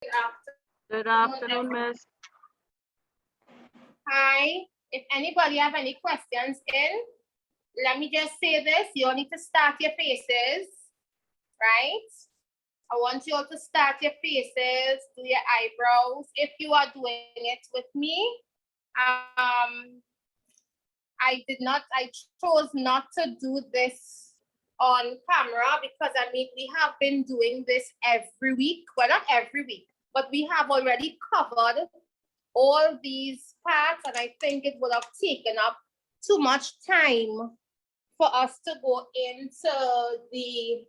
Good afternoon, Miss. Hi, if anybody have any questions let me just say this, you all need to start your faces, right? I want you all to start your faces, do your eyebrows. If you are doing it with me, I chose not to do this on camera because we have been doing this every week. Well, not every week, but we have already covered all these parts, and I think it would have taken up too much time for us to go into the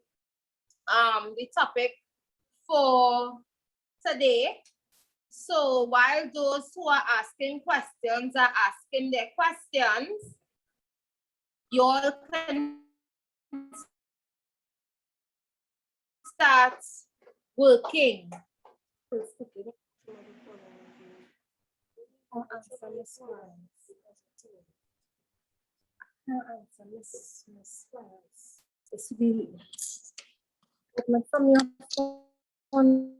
topic for today. So while those who are asking questions are asking their questions, you all can start working. From your phone.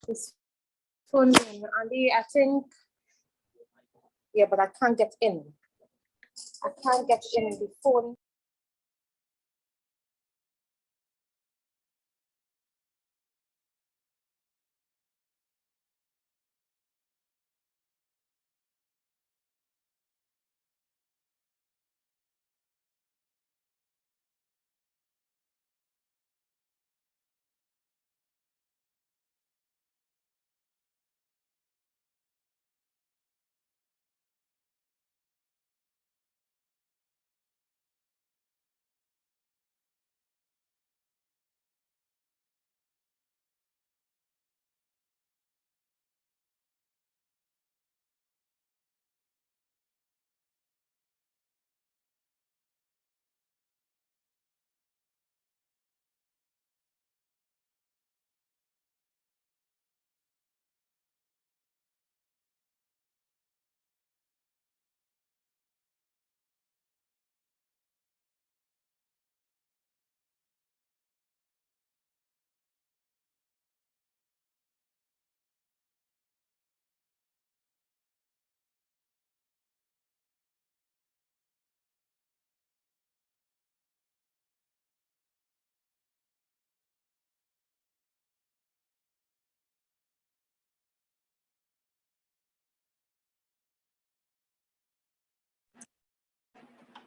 This phone, Andy, I think. Yeah, but I can't get in. I can't get in the phone.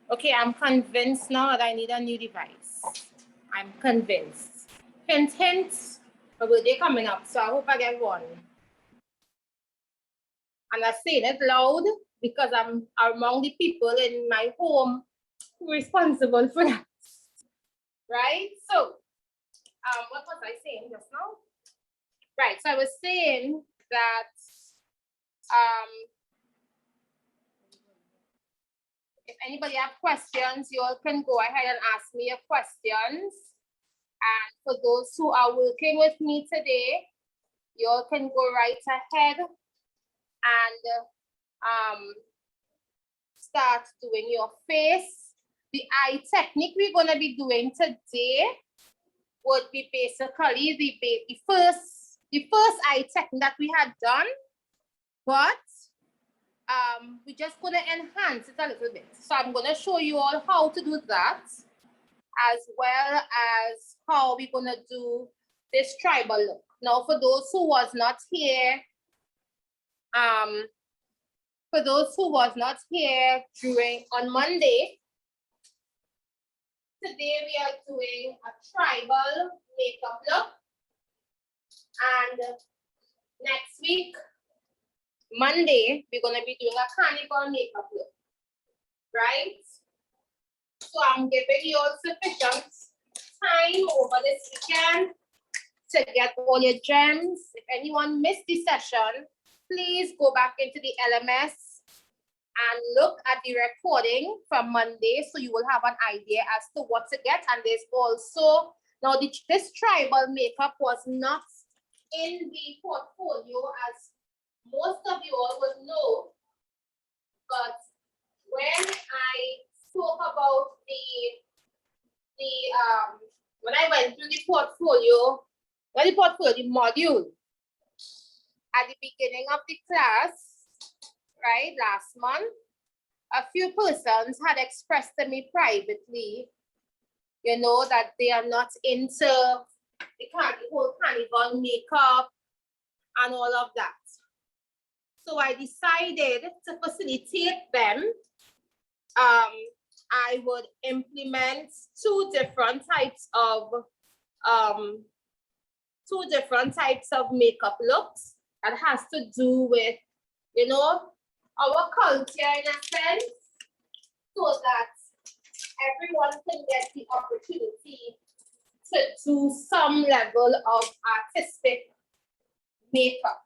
Okay, I'm convinced now that I need a new device. I'm convinced. Hint, hint. My birthday coming up, so I hope I get one. And I'm saying it loud because I'm among the people in my home who are responsible for that. Right? So, what was I saying just now? Right, so I was saying that if anybody have questions, you all can go ahead and ask me your questions. And for those who are working with me today, you all can go right ahead and start doing your face. The eye technique we're going to be doing today would be basically the first eye technique that we had done, but we're just going to enhance it a little bit. So I'm going to show you all how to do that, as well as how we're going to do this tribal look. Now, for those who was not here, on Monday, today we are doing a tribal makeup look, and next week, Monday, we're going to be doing a carnival makeup look, right? So I'm giving you all sufficient time over this weekend to get all your gems. If anyone missed the session, please go back into the LMS and look at the recording from Monday so you will have an idea as to what to get. And there's also, now this tribal makeup was not in the portfolio, as most of you all will know, but when I spoke about the when I went through the portfolio, the module, at the beginning of the class, right, last month, a few persons had expressed to me privately, you know, that they are not into the whole carnival makeup and all of that. So I decided to facilitate them. I would implement two different types of makeup looks that has to do with, you know, our culture in a sense, so that everyone can get the opportunity to do some level of artistic makeup,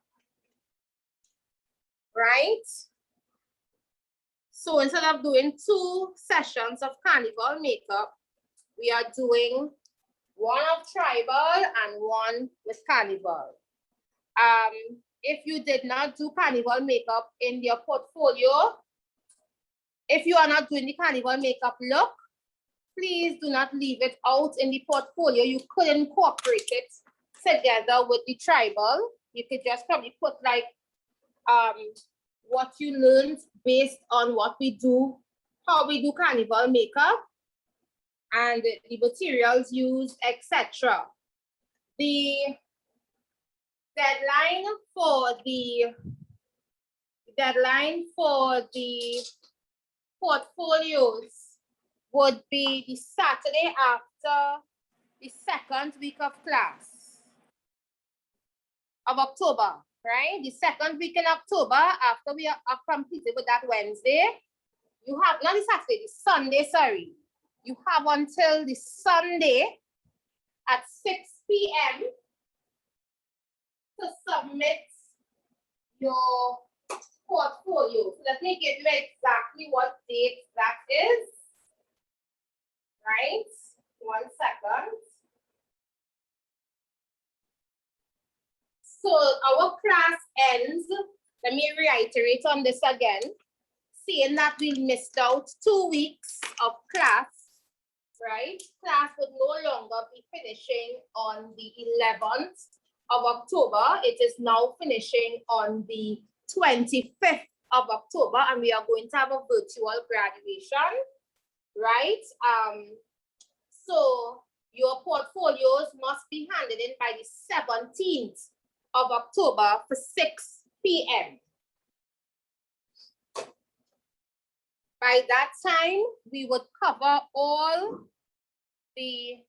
right? So instead of doing 2 sessions of carnival makeup, we are doing one of tribal and one with carnival. If you did not do carnival makeup in your portfolio, if you are not doing the carnival makeup look, please do not leave it out in the portfolio. You could incorporate it together with the tribal. You could just probably put like what you learned based on what we do, how we do carnival makeup, and the materials used, etc. The deadline for the portfolios would be the Saturday after the 2nd week of class of October, right? The 2nd week in October, after we are completed with that Wednesday, you have, not the Saturday, the Sunday, sorry. You have until the Sunday at 6 p.m. to submit your portfolio. So let me give you exactly what date that is. Right? 1 second. So our class ends, let me reiterate on this again, seeing that we missed out 2 weeks of class, right? Class would no longer be finishing on the 11th of October. It is now finishing on the 25th of October, and we are going to have a virtual graduation, right? So your portfolios must be handed in by the 17th of October for 6 p.m. By that time, we would cover all the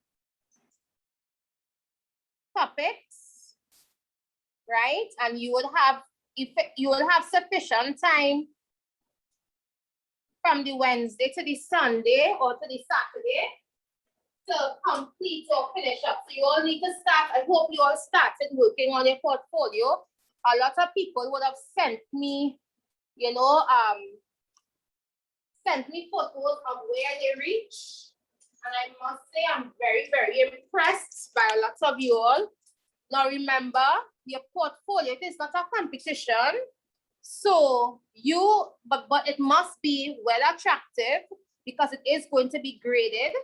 topics, right? And you would have sufficient time from the Wednesday to the Sunday or to the Saturday to complete or finish up. So you all need to start. I hope you all started working on your portfolio. A lot of people would have sent me, you know, sent me photos of where they reach. And I must say I'm very, very impressed by a lot of you all. Now remember, your portfolio, it is not a competition. So but it must be well attractive because it is going to be graded,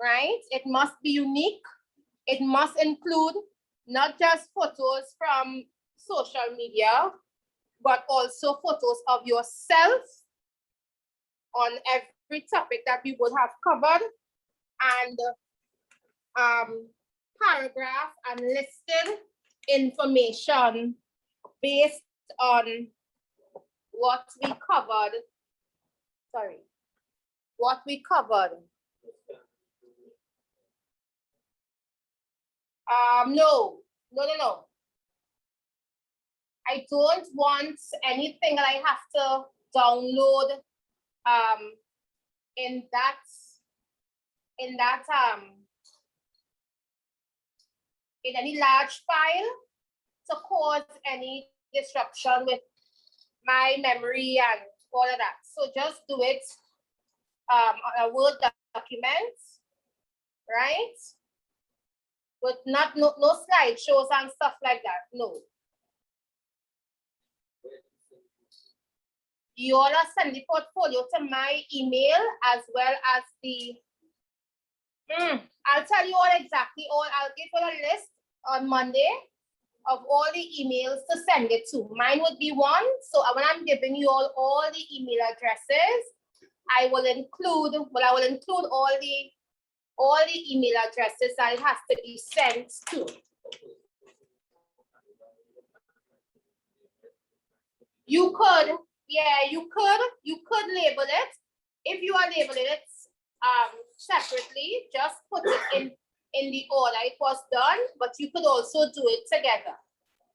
right? It must be unique. It must include not just photos from social media, but also photos of yourself on every topic that we would have covered, and paragraph and listed information based on what we covered. Sorry, what we covered. No. I don't want anything that I have to download in any large file to cause any disruption with my memory and all of that. So just do it on a Word document, right? With no slideshows and stuff like that, no. You all send the portfolio to my email as well as the I'll tell you all exactly I'll give you a list on Monday of all the emails to send it to. Mine would be one. So when I'm giving you all the email addresses, I will include all the email addresses that it has to be sent to. You could, yeah, you could label it. If you are labeling it separately, just put it in the order it was done, but you could also do it together.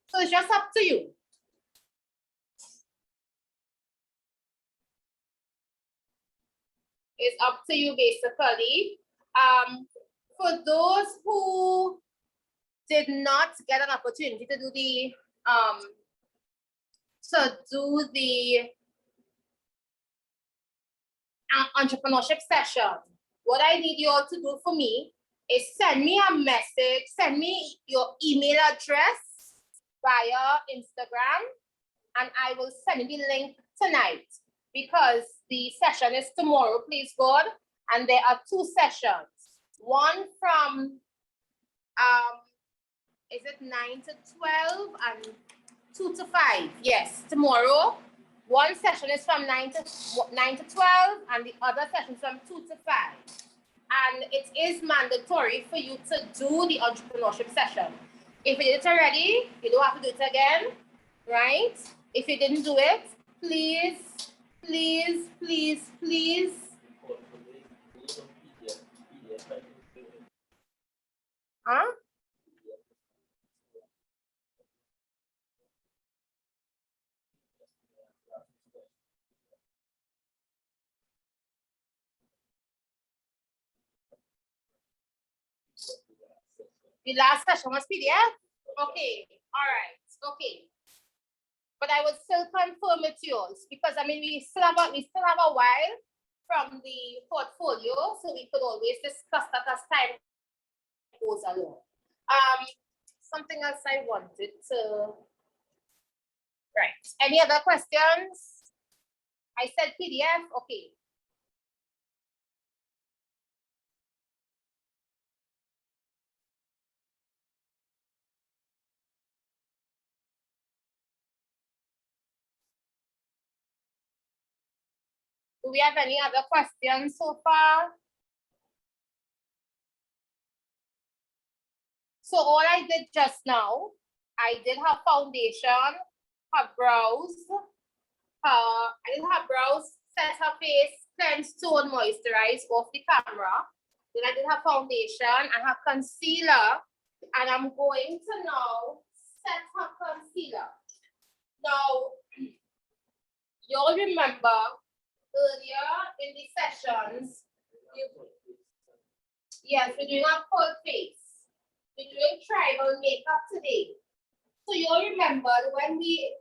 So it's just up to you. It's up to you basically. For those who did not get an opportunity to do the entrepreneurship session, what I need you all to do for me is send me a message, send me your email address via Instagram, and I will send you the link tonight because the session is tomorrow, please God, and there are 2 sessions. One from, is it 9 to 12 and 2 to 5? Yes, tomorrow. One session is from 9 to 12 and the other session is from 2 to 5. And it is mandatory for you to do the entrepreneurship session. If you did it already, you don't have to do it again, right? If you didn't do it, please, please, please, please. Huh? The last session was PDF? Okay, all right, okay. But I would still confirm it to yours because I mean we still have a while from the portfolio, so we could always discuss that as time goes along. Something else I wanted to. Right. Any other questions? I said PDF. Okay. Do we have any other questions so far? So all I did just now, I did her foundation, her brows, set her face, cleanse, tone, moisturize off the camera. Then I did her foundation and her concealer, and I'm going to now set her concealer. Now, you'll remember earlier in the sessions, yes, we're doing a full face. We're doing tribal makeup today. So you'll remember when we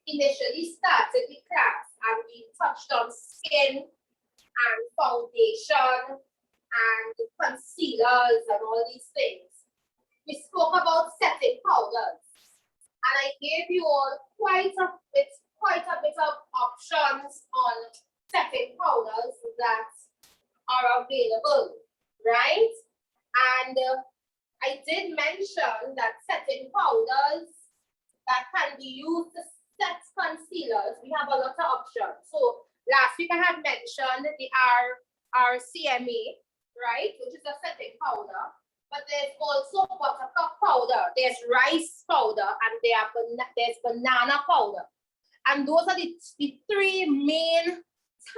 initially started the class and we touched on skin and foundation and concealers and all these things. We spoke about setting powders. And I gave you all quite a bit of options on setting powders that are available, right? And I did mention that setting powders that can be used to set concealers, we have a lot of options. So last week I had mentioned the RCMA, right, which is a setting powder. But there's also buttercup powder, there's rice powder, and there's banana powder. And those are the 3 main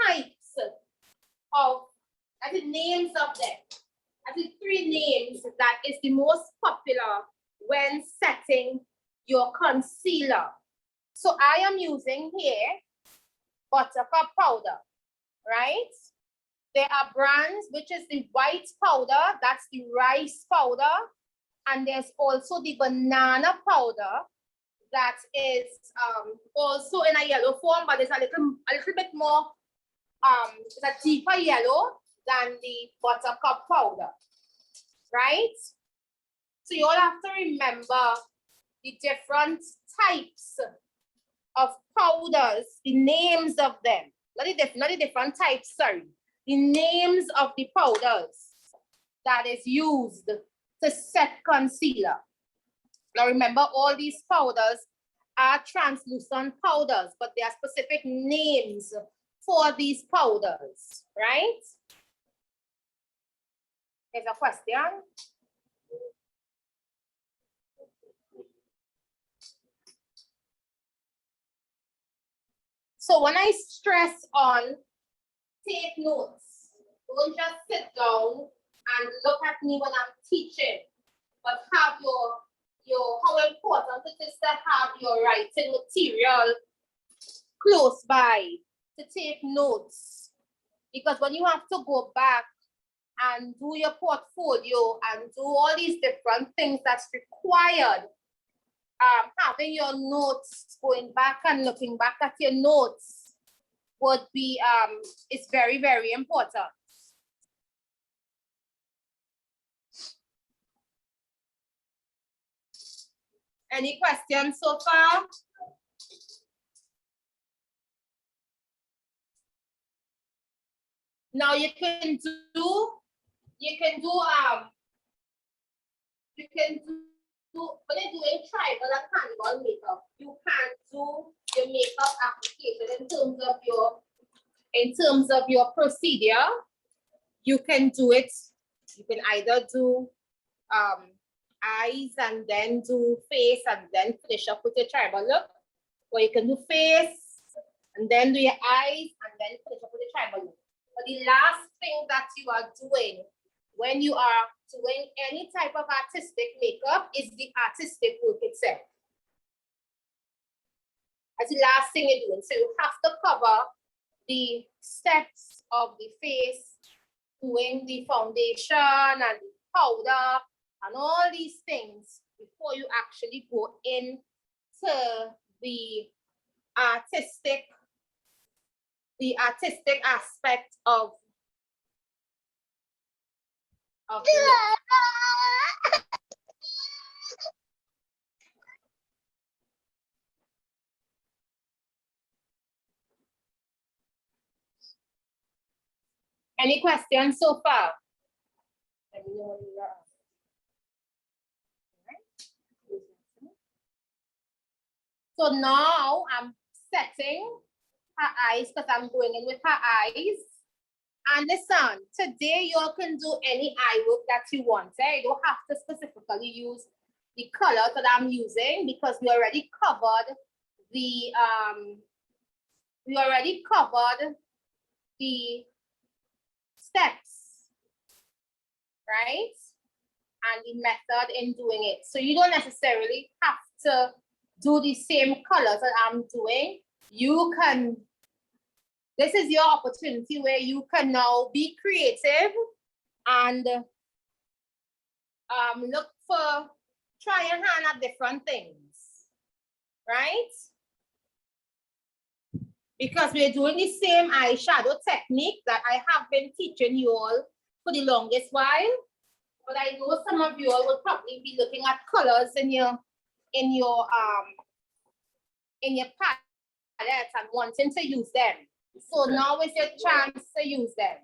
types of, the names of them. The 3 names that is the most popular when setting your concealer. So I am using here buttercup powder, right? There are brands, which is the white powder, that's the rice powder. And there's also the banana powder that is also in a yellow form, but it's a little bit more, it's a deeper yellow than the buttercup powder, right? So you all have to remember the different types of powders, the names of them, not the different types, sorry. The names of the powders that is used to set concealer. Now remember, all these powders are translucent powders, but there are specific names for these powders, right? There's a question. So when I stress on take notes, don't just sit down and look at me when I'm teaching, but have your how important it is to have your writing material close by to take notes. Because when you have to go back and do your portfolio and do all these different things that's required, having your notes, going back and looking back at your notes would be, it's very, very important. Any questions so far? Now you can do when you're doing tribal and carnival makeup, you can do your makeup application in terms of your procedure. You can do it, you can either do eyes and then do face and then finish up with your tribal look, or you can do face and then do your eyes and then finish up with your tribal look. But the last thing that you are doing when you are doing any type of artistic makeup is the artistic work itself. That's the last thing you're doing. So you have to cover the steps of the face, doing the foundation and the powder and all these things before you actually go into the artistic aspect of the look. Any questions so far? Let me know when you are. So now I'm setting her eyes because I'm going in with her eyes. And listen, today you can do any eye work that you want. You don't have to specifically use the color that I'm using because we already covered the steps, right? And the method in doing it. So you don't necessarily have to do the same colors that I'm doing. You can, this is your opportunity where you can now be creative and look for, try your hand at different things, right? Because we're doing the same eyeshadow technique that I have been teaching you all for the longest while. But I know some of you all will probably be looking at colors in your palette and wanting to use them. So now is your chance to use them.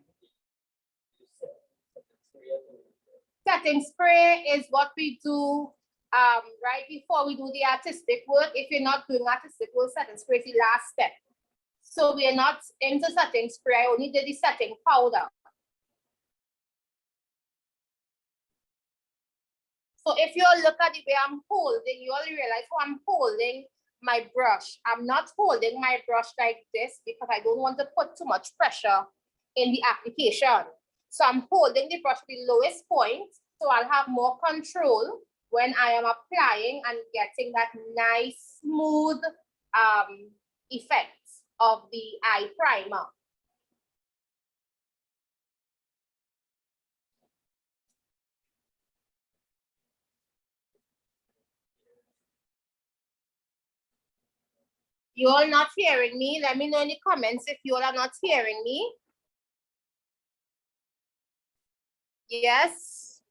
Setting spray is what we do right before we do the artistic work. If you're not doing artistic work, setting spray is the last step. So we are not into setting spray, I only did the setting powder. So if you look at the way I'm holding, you all realize how I'm holding my brush. I'm not holding my brush like this because I don't want to put too much pressure in the application. So I'm holding the brush to the lowest point, so I'll have more control when I am applying and getting that nice, smooth effect of the eye primer. You all not hearing me? Let me know in the comments if you all are not hearing me. Yes.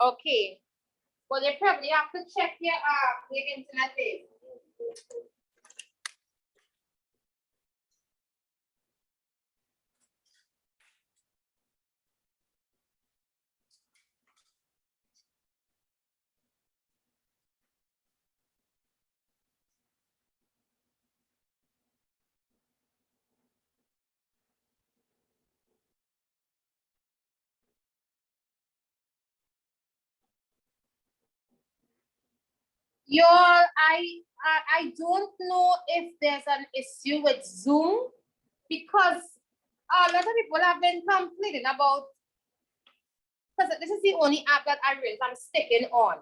Okay. Well, you probably have to check your internet is. I don't know if there's an issue with Zoom because a lot of people have been complaining about, because this is the only app that I'm sticking on.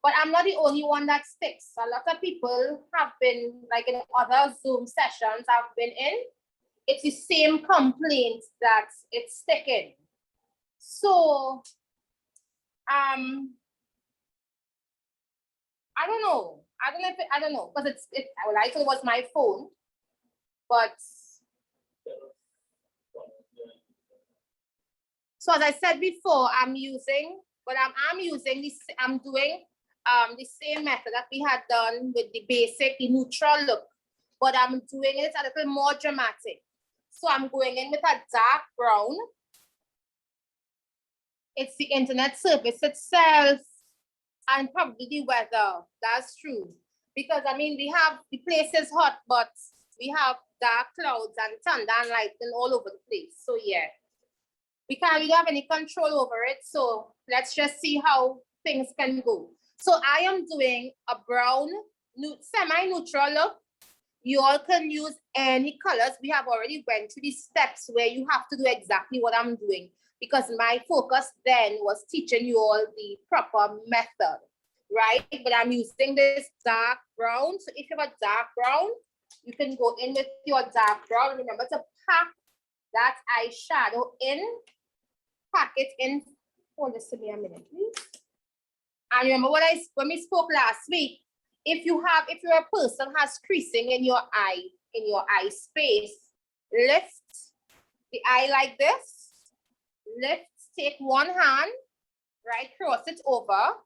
But I'm not the only one that sticks. A lot of people have been, like in other Zoom sessions I've been in, it's the same complaint that it's sticking. So, I don't know. I don't know, because well, I thought it was my phone, but so as I said before, I'm using doing the same method that we had done with the basic, the neutral look, but I'm doing it a little more dramatic. So I'm going in with a dark brown. It's the internet surface itself and probably the weather. That's true. Because I mean, the place is hot, but we have dark clouds and thunder and lightning all over the place. So yeah, we can't really have any control over it. So let's just see how things can go. So I am doing a brown, semi-neutral look. You all can use any colors. We have already went through the steps where you have to do exactly what I'm doing, because my focus then was teaching you all the proper method, right? But I'm using this dark brown. So if you have a dark brown, you can go in with your dark brown. Remember to pack that eyeshadow in, pack it in. Hold this to me a minute, please. And remember when we spoke last week, if you're a person has creasing in your eye space, lift the eye like this, lift, take one hand, right, cross it over,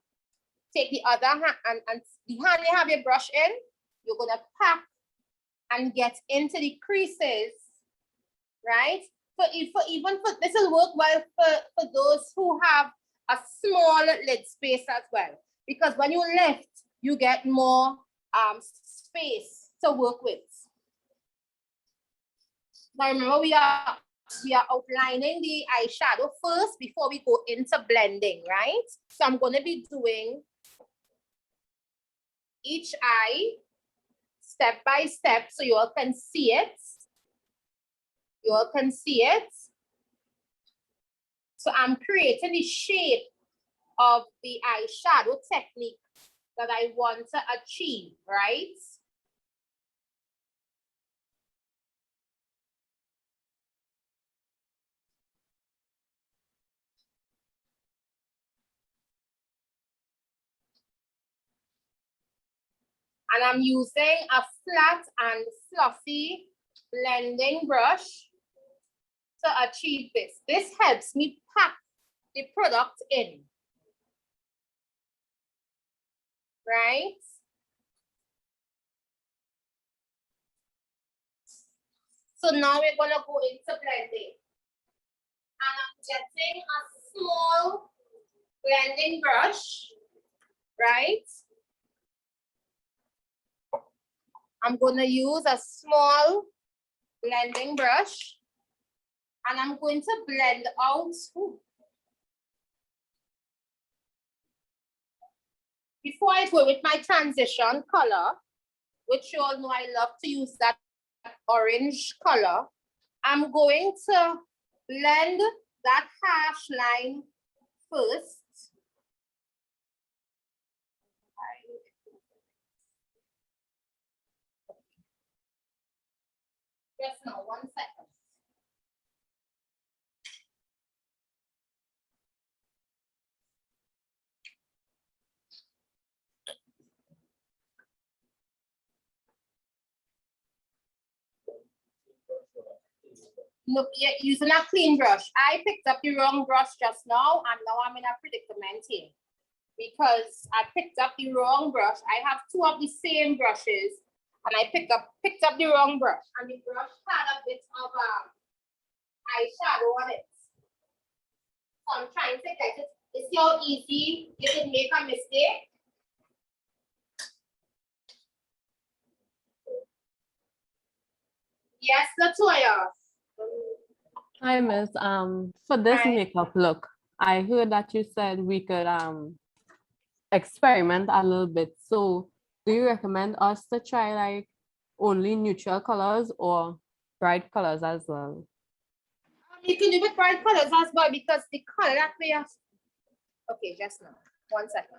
take the other hand, and the hand you have your brush in, you're gonna pack and get into the creases, right? This will work well for those who have a small lid space as well, because when you lift, you get more space to work with. Now remember, we are outlining the eyeshadow first before we go into blending, right? So I'm going to be doing each eye step by step so you all can see it. You all can see it. So I'm creating the shape of the eyeshadow technique that I want to achieve, right? And I'm using a flat and fluffy blending brush to achieve this. This helps me pack the product in, right? So now we're gonna go into blending. And I'm getting a small blending brush, right? I'm gonna use a small blending brush and I'm going to blend out. Before I go with my transition color, which you all know I love to use that orange color, I'm going to blend that hash line first. Just now, 1 second. No, yeah, using a clean brush. I picked up the wrong brush just now, and now I'm in a predicament here because I picked up the wrong brush. I have two of the same brushes, and I picked up the wrong brush, and the brush had a bit of eyeshadow on it. So I'm trying to get it. You see how easy you can make a mistake? Yes, Latoya. Hi, Miss. For this makeup look, I heard that you said we could experiment a little bit. So do you recommend us to try like only neutral colors or bright colors as well? You can do with bright colors as well because the color that we have. Okay, just now. 1 second.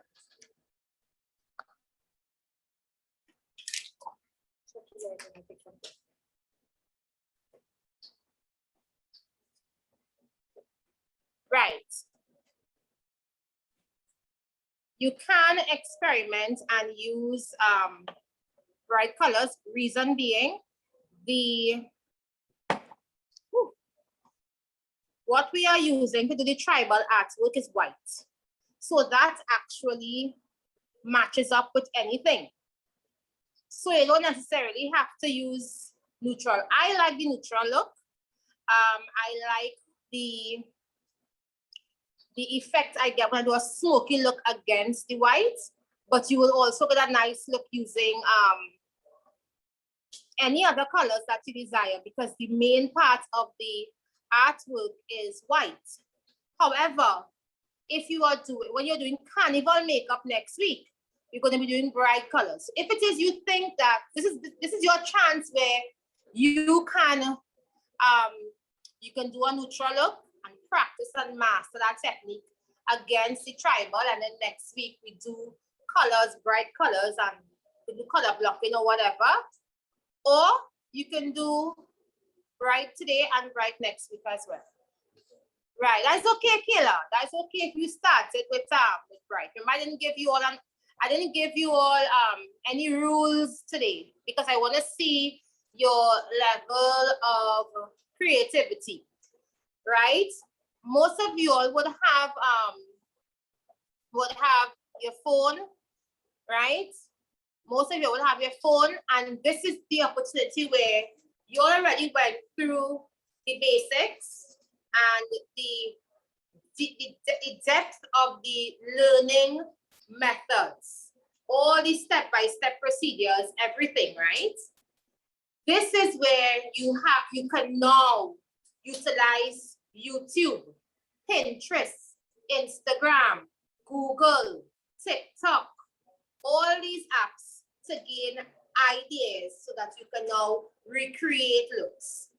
Right. You can experiment and use bright colors. Reason being, what we are using to do the tribal artwork is white. So that actually matches up with anything. So you don't necessarily have to use neutral. I like the neutral look. I like the effect I get when I do a smoky look against the white, but you will also get a nice look using any other colors that you desire because the main part of the artwork is white. However, if you are doing, when you're doing carnival makeup next week, you're going to be doing bright colors. If it is, you think that this is your chance where you can do a neutral look and practice and master that technique against the tribal, and then next week we do colors, bright colors, and we do color blocking or whatever. Or you can do bright today and bright next week as well. Right, that's okay, Kayla. That's okay if you started with bright. Remember, I didn't give you all any rules today because I want to see your level of creativity. Right? Most of you all would have your phone, right? Most of you will have your phone, and this is the opportunity where you already went through the basics and the depth of the learning methods, all the step-by-step procedures, everything, right? This is where you can now utilize YouTube, Pinterest, Instagram, Google, TikTok, all these apps to gain ideas so that you can now recreate looks.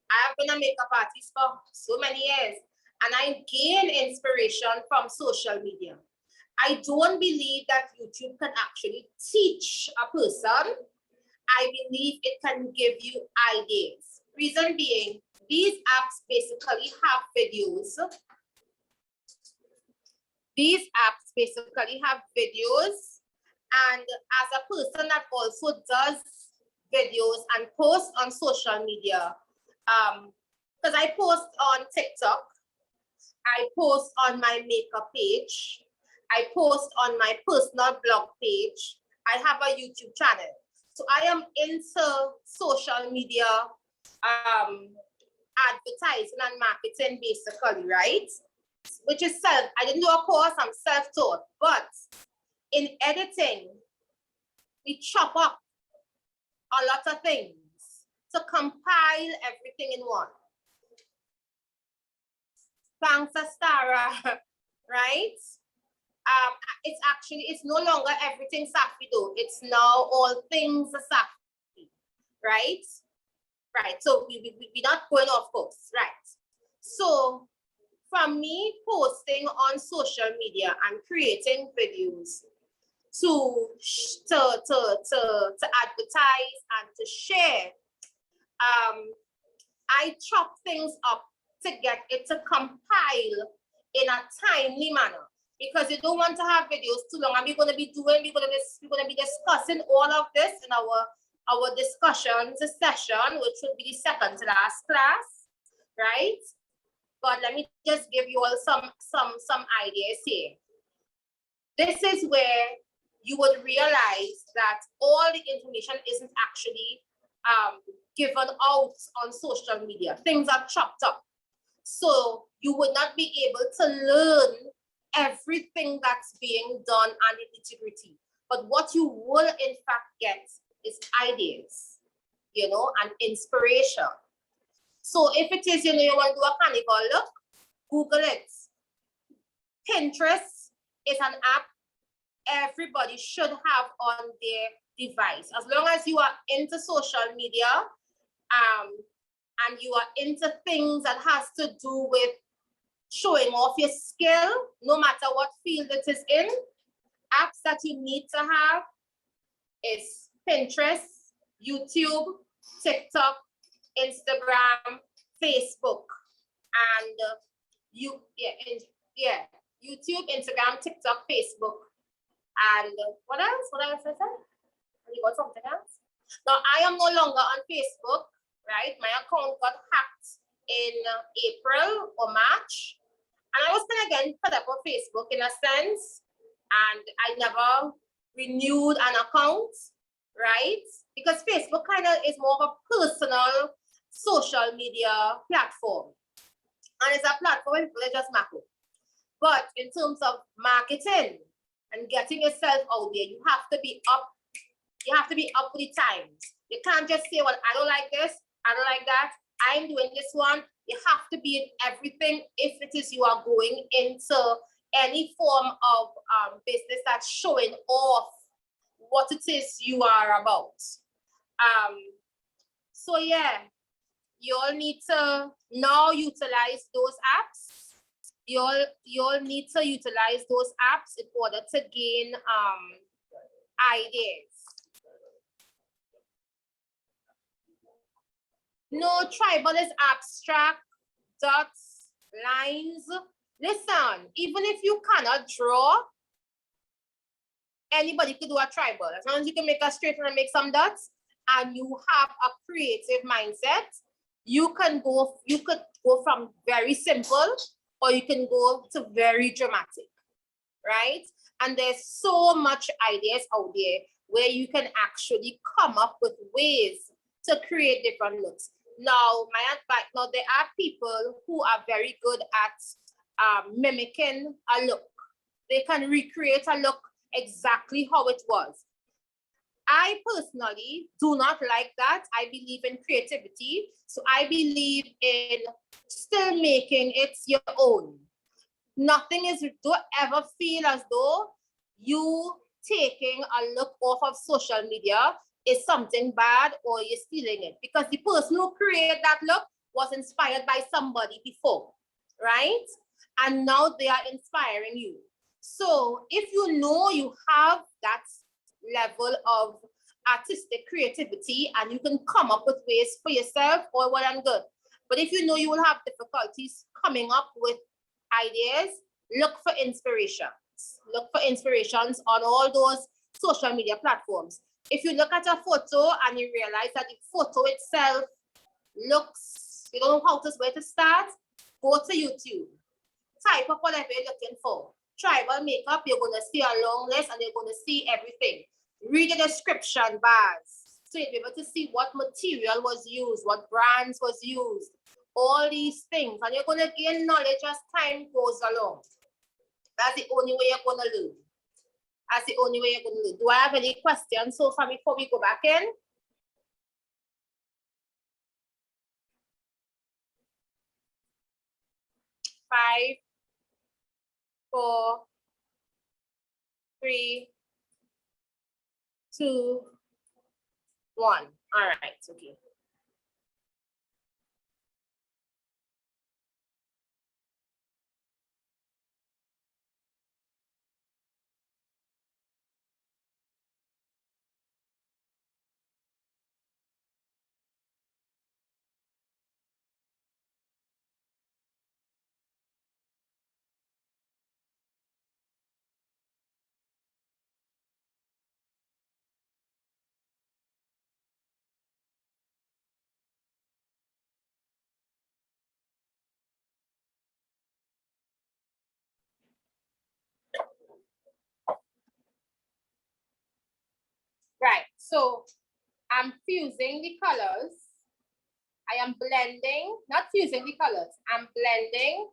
I have been a makeup artist for so many years, and I gain inspiration from social media. I don't believe that YouTube can actually teach a person. I believe it can give you ideas. Reason being, these apps basically have videos. These apps basically have videos, and as a person that also does videos and posts on social media, because I post on TikTok, I post on my makeup page, I post on my personal blog page, I have a YouTube channel. So I am into social media advertising and marketing basically, right? Which is I didn't do a course, I'm self-taught, but in editing, we chop up a lot of things to compile everything in one. Thanks, Astara, right? It's no longer everything Safi though. It's now all things Safi, right? Right, so we're not going off course, right? So from me posting on social media and creating videos to advertise and to share, I chop things up to get it to compile in a timely manner, because you don't want to have videos too long. And we're going to be discussing all of this in our discussions session, which would be the second to last class, right? But let me just give you all some ideas here. This is where you would realize that all the information isn't actually given out on social media. Things are chopped up. So you would not be able to learn everything that's being done and the nitty-gritty. But what you will in fact get is ideas, and inspiration. So if it is, you want to do a carnival look, Google it. Pinterest is an app everybody should have on their device. As long as you are into social media, and you are into things that has to do with showing off your skill, no matter what field it is in, apps that you need to have is Pinterest, YouTube, TikTok, Instagram, Facebook, and YouTube, Instagram, TikTok, Facebook, and what else? What else I said? You got something else? Now I am no longer on Facebook, right? My account got hacked in April or March, and I was kind of getting fed up on Facebook in a sense, and I never renewed an account, right? Because Facebook kind of is more of a personal social media platform, and it's a platform where people just macro. But in terms of marketing and getting yourself out there, you have to be up. You have to be up with the times. You can't just say, well, I don't like this, I don't like that, I'm doing this one. You have to be in everything if it is you are going into any form of business that's showing off what it is you are about. So yeah, you all need to now utilize those apps. You all need to utilize those apps in order to gain ideas. No, tribal is abstract, dots, lines. Listen, even if you cannot draw, anybody could do a tribal. As long as you can make a straight line and make some dots, and you have a creative mindset, you could go from very simple, or you can go to very dramatic, right? And there's so much ideas out there where you can actually come up with ways to create different looks. Now, there are people who are very good at mimicking a look. They can recreate a look exactly how it was. I personally do not like that. I believe in creativity. So I believe in still making it your own. Nothing is, don't ever feel as though you taking a look off of social media is something bad or you're stealing it, because the person who created that look was inspired by somebody before, right? And now they are inspiring you. So if you know you have that level of artistic creativity and you can come up with ways for yourself, or well and good. But if you know you will have difficulties coming up with ideas, look for inspirations. Look for inspirations on all those social media platforms. If you look at a photo and you realize that the photo itself looks, you don't know where to start, go to YouTube. Type up whatever you're looking for. Tribal makeup, you're going to see a long list and you're going to see everything. Read the description bars, so you'll be able to see what material was used, what brands was used, all these things. And you're going to gain knowledge as time goes along. That's the only way you're going to learn. That's the only way you're going to learn. Do I have any questions so far before we go back in? Five, 4, 3, 2, 1. All right, okay. Right, so I'm fusing the colors. I am blending, not fusing the colors. I'm blending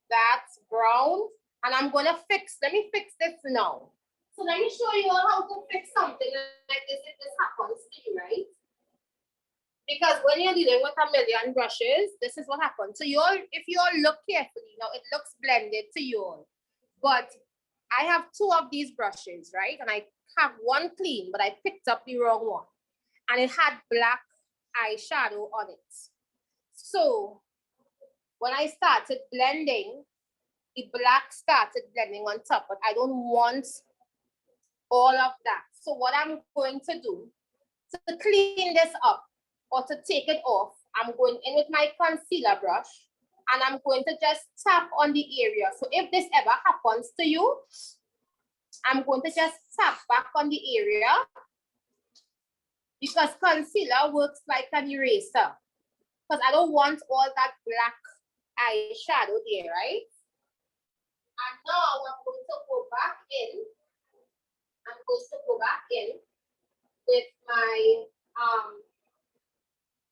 that brown, and I'm gonna fix, let me fix this now. So let me show you how to fix something like this if this happens to you, right? Because when you're dealing with a million brushes, this is what happens. So if you all look carefully, now it looks blended to you all. But I have 2 of these brushes, right? And I have one clean, but I picked up the wrong one. And it had black eyeshadow on it. So when I started blending, the black started blending on top, but I don't want all of that. So what I'm going to do to clean this up or to take it off, I'm going in with my concealer brush and I'm going to just tap on the area. So if this ever happens to you, I'm going to just tap back on the area because concealer works like an eraser. Because I don't want all that black eyeshadow there, right? And now I'm going to go back in. I'm going to go back in with my,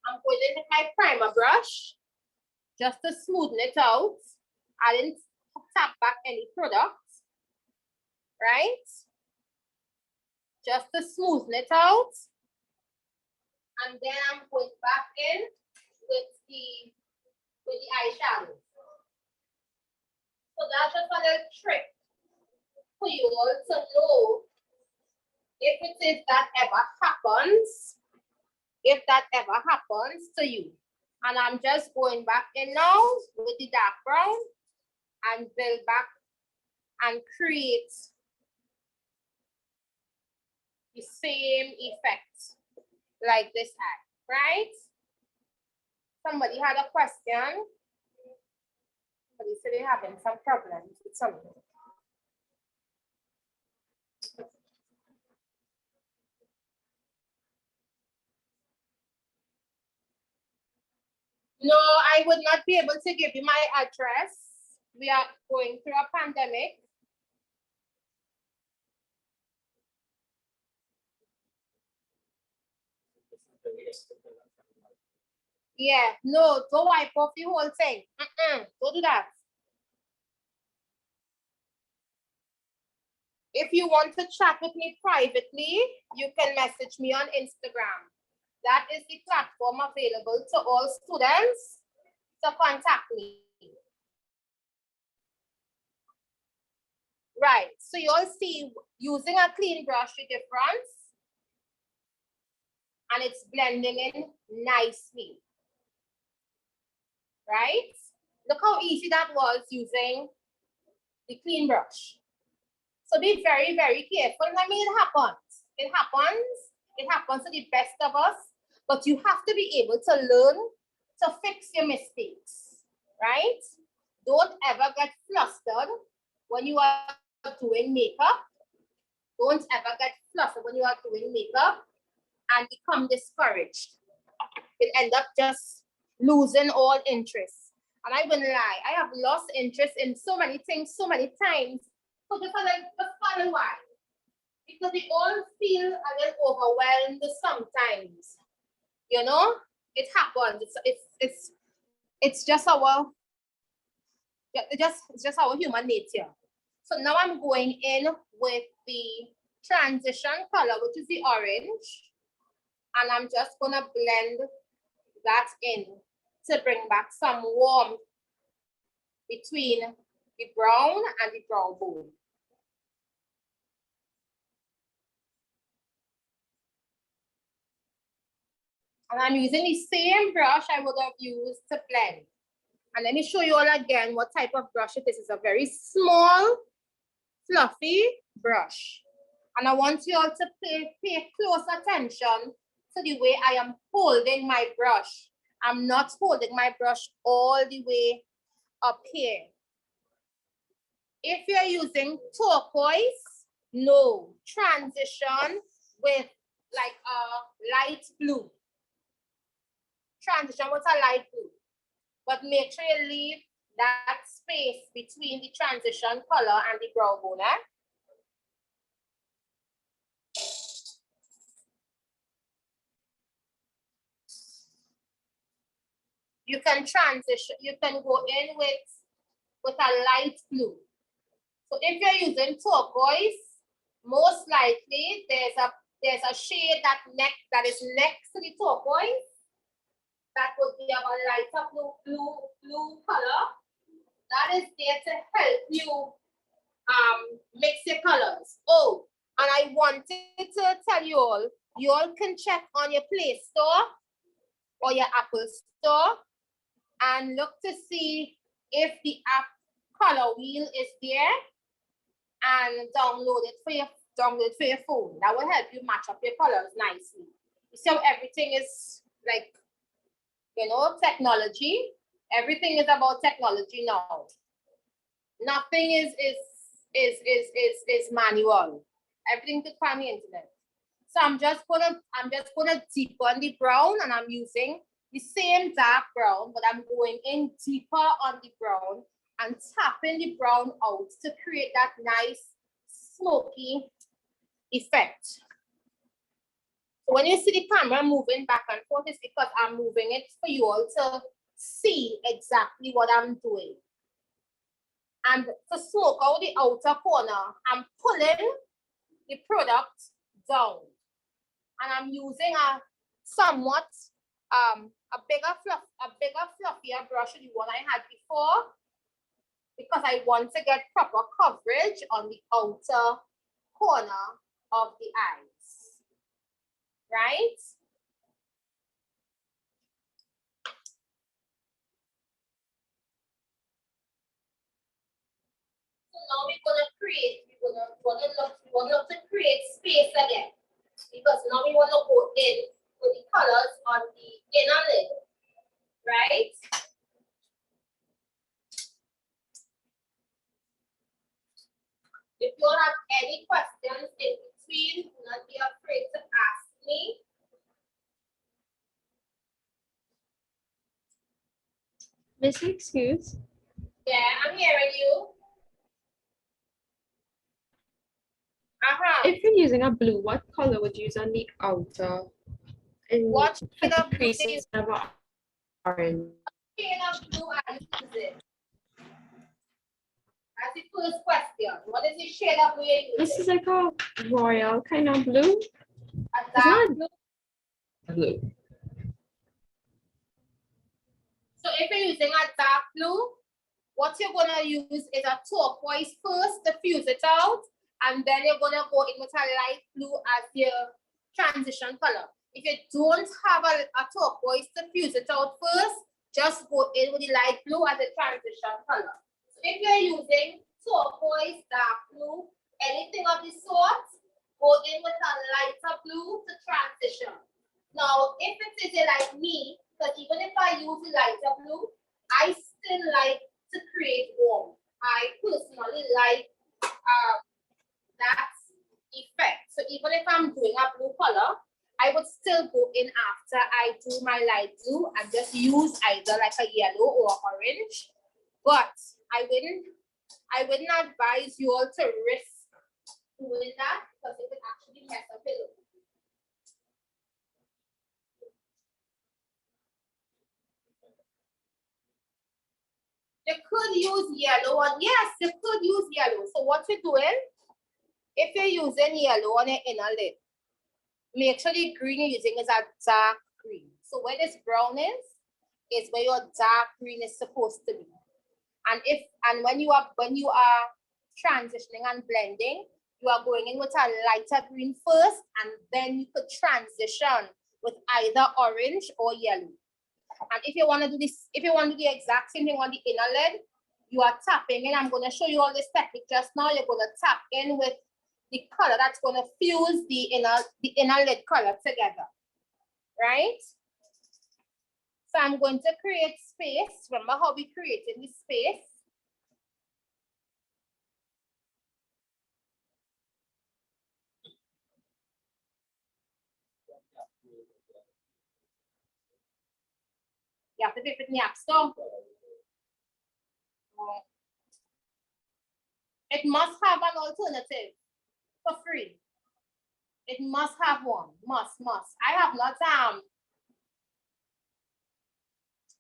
I'm going in with my primer brush just to smoothen it out. I didn't tap back any product, right? Just to smoothen it out. And then I'm going back in with the eyeshadow. So that's just a little trick for you all to know if it is that ever happens, if that ever happens to you. And I'm just going back in now with the dark brown and build back and create the same effect like this eye, right? Somebody had a question. Somebody said they're having some problems with something. No, I would not be able to give you my address. We are going through a pandemic. Yeah, no, don't wipe off the whole thing. Don't do that. If you want to chat with me privately, you can message me on Instagram. That is the platform available to all students to contact me. Right, so you'll see using a clean brush the difference and it's blending in nicely. Right? Look how easy that was using the clean brush. So be very, very careful. I mean, it happens. It happens. It happens to the best of us. But you have to be able to learn to fix your mistakes, right? Don't ever get flustered when you are doing makeup. Don't ever get flustered when you are doing makeup and become discouraged. You'll end up just losing all interest. And I wouldn't lie, I have lost interest in so many things so many times. So just follow why. Because we all feel a little overwhelmed sometimes. You know, it happens. It's just our human nature. So now I'm going in with the transition color, which is the orange, and I'm just gonna blend that in to bring back some warmth between the brown and the brown bone. And I'm using the same brush I would have used to blend. And let me show you all again what type of brush it is. It's a very small, fluffy brush. And I want you all to pay close attention to the way I am holding my brush. I'm not holding my brush all the way up here. If you're using turquoise, no, transition with like a light blue. Transition with a light blue. But make sure you leave that space between the transition color and the brown bone. You can transition, you can go in with a light blue. So if you're using turquoise, most likely there's a shade that is next to the turquoise. That would be of a lighter blue color. That is there to help you mix your colors. Oh, And I wanted to tell you all can check on your Play Store or your Apple Store and look to see if the app color wheel is there and download it for your phone. That will help you match up your colors nicely. So everything is like, you know, technology. Everything is about technology now. Nothing is manual. Everything to find the internet. So I'm just gonna deepen the brown, and I'm using the same dark brown, but I'm going in deeper on the brown and tapping the brown out to create that nice smoky effect. So when you see the camera moving back and forth, it's because I'm moving it for you all to see exactly what I'm doing. And to smoke out the outer corner, I'm pulling the product down. And I'm using a somewhat a bigger fluffier brush than the one I had before, because I want to get proper coverage on the outer corner of the eyes, right? So now we're gonna look to create space again, because now we want to go in with the colors on the inner lid, right? If you all have any questions in between, do not be afraid to ask me. Miss, excuse. Yeah, I'm hearing you. If you're using a blue, what color would you use on the outer? And What shade of blue creases of orange? shade of blue are you using? That's the first question. What is the shade of blue you're This using? is like a royal kind of blue. A dark blue. Blue. So if you're using a dark blue, what you're gonna use is a turquoise first to fuse it out, and then you're gonna go in with a light blue as your transition color. If you don't have a turquoise to fuse it out first, just go in with the light blue as a transition color. So if you're using turquoise, dark blue, anything of the sort, go in with a lighter blue to transition. Now, if it is like me, because even if I use the lighter blue, I still like to create warmth. I personally like that effect. So even if I'm doing a blue color, I would still go in after I do my light blue and just use either like a yellow or orange. But I wouldn't advise you all to risk doing that, because it could actually mess up your look. You could use yellow on, yes, you could use yellow. So what you're doing, if you're using yellow on your inner lid, make sure the green you're using is a dark green. So where this brown is where your dark green is supposed to be. And when you are transitioning and blending, you are going in with a lighter green first, and then you could transition with either orange or yellow. And if you want to do this, if you want to do the exact same thing on the inner lid, you are tapping in. I'm going to show you all this technique just now. You're going to tap in with the color that's going to fuse the inner lid color together, right? So I'm going to create space. Remember how we created the space? You have to pay for it in the App Store. It must have an alternative for free. It must have one. Must. I have not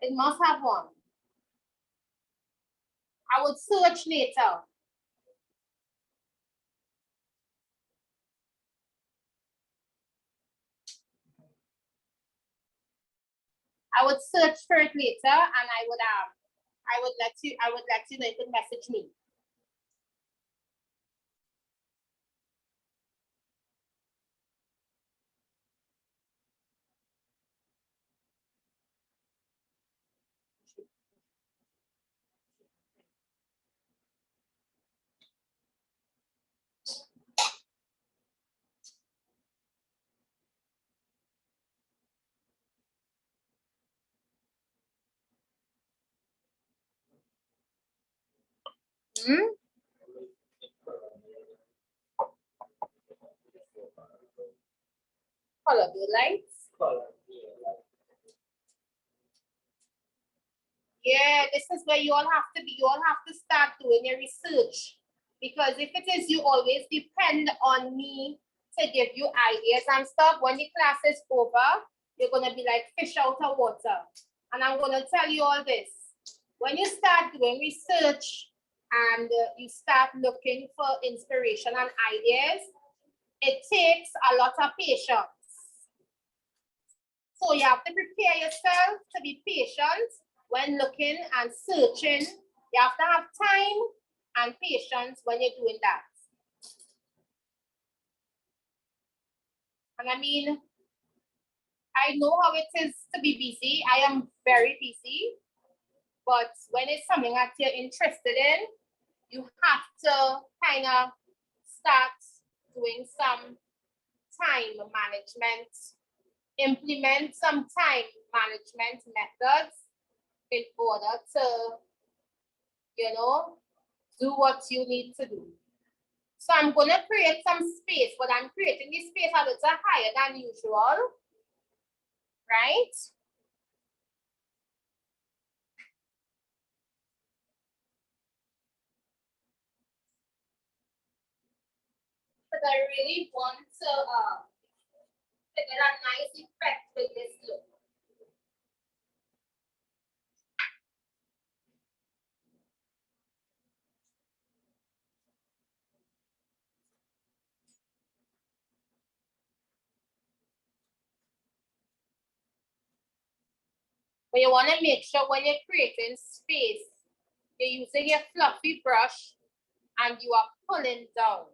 it must have one. I would search later. I would search for it later, and I would let you know. You could message me. Color the lights. Yeah, this is where you all have to be. You all have to start doing your research. Because if it is, you always depend on me to give you ideas and stuff. When the class is over, you're going to be like fish out of water. And I'm going to tell you all this. When you start doing research and you start looking for inspiration and ideas, it takes a lot of patience. So you have to prepare yourself to be patient when looking and searching. You have to have time and patience when you're doing that. And I mean, I know how it is to be busy. I am very busy. But when it's something that you're interested in, you have to kind of start doing some time management, implement some time management methods in order to, you know, do what you need to do. So I'm going to create some space, but I'm creating this space a little higher than usual, right? Because I really want to get a nice effect with this look. But you want to make sure when you're creating space, you're using your fluffy brush and you are pulling down.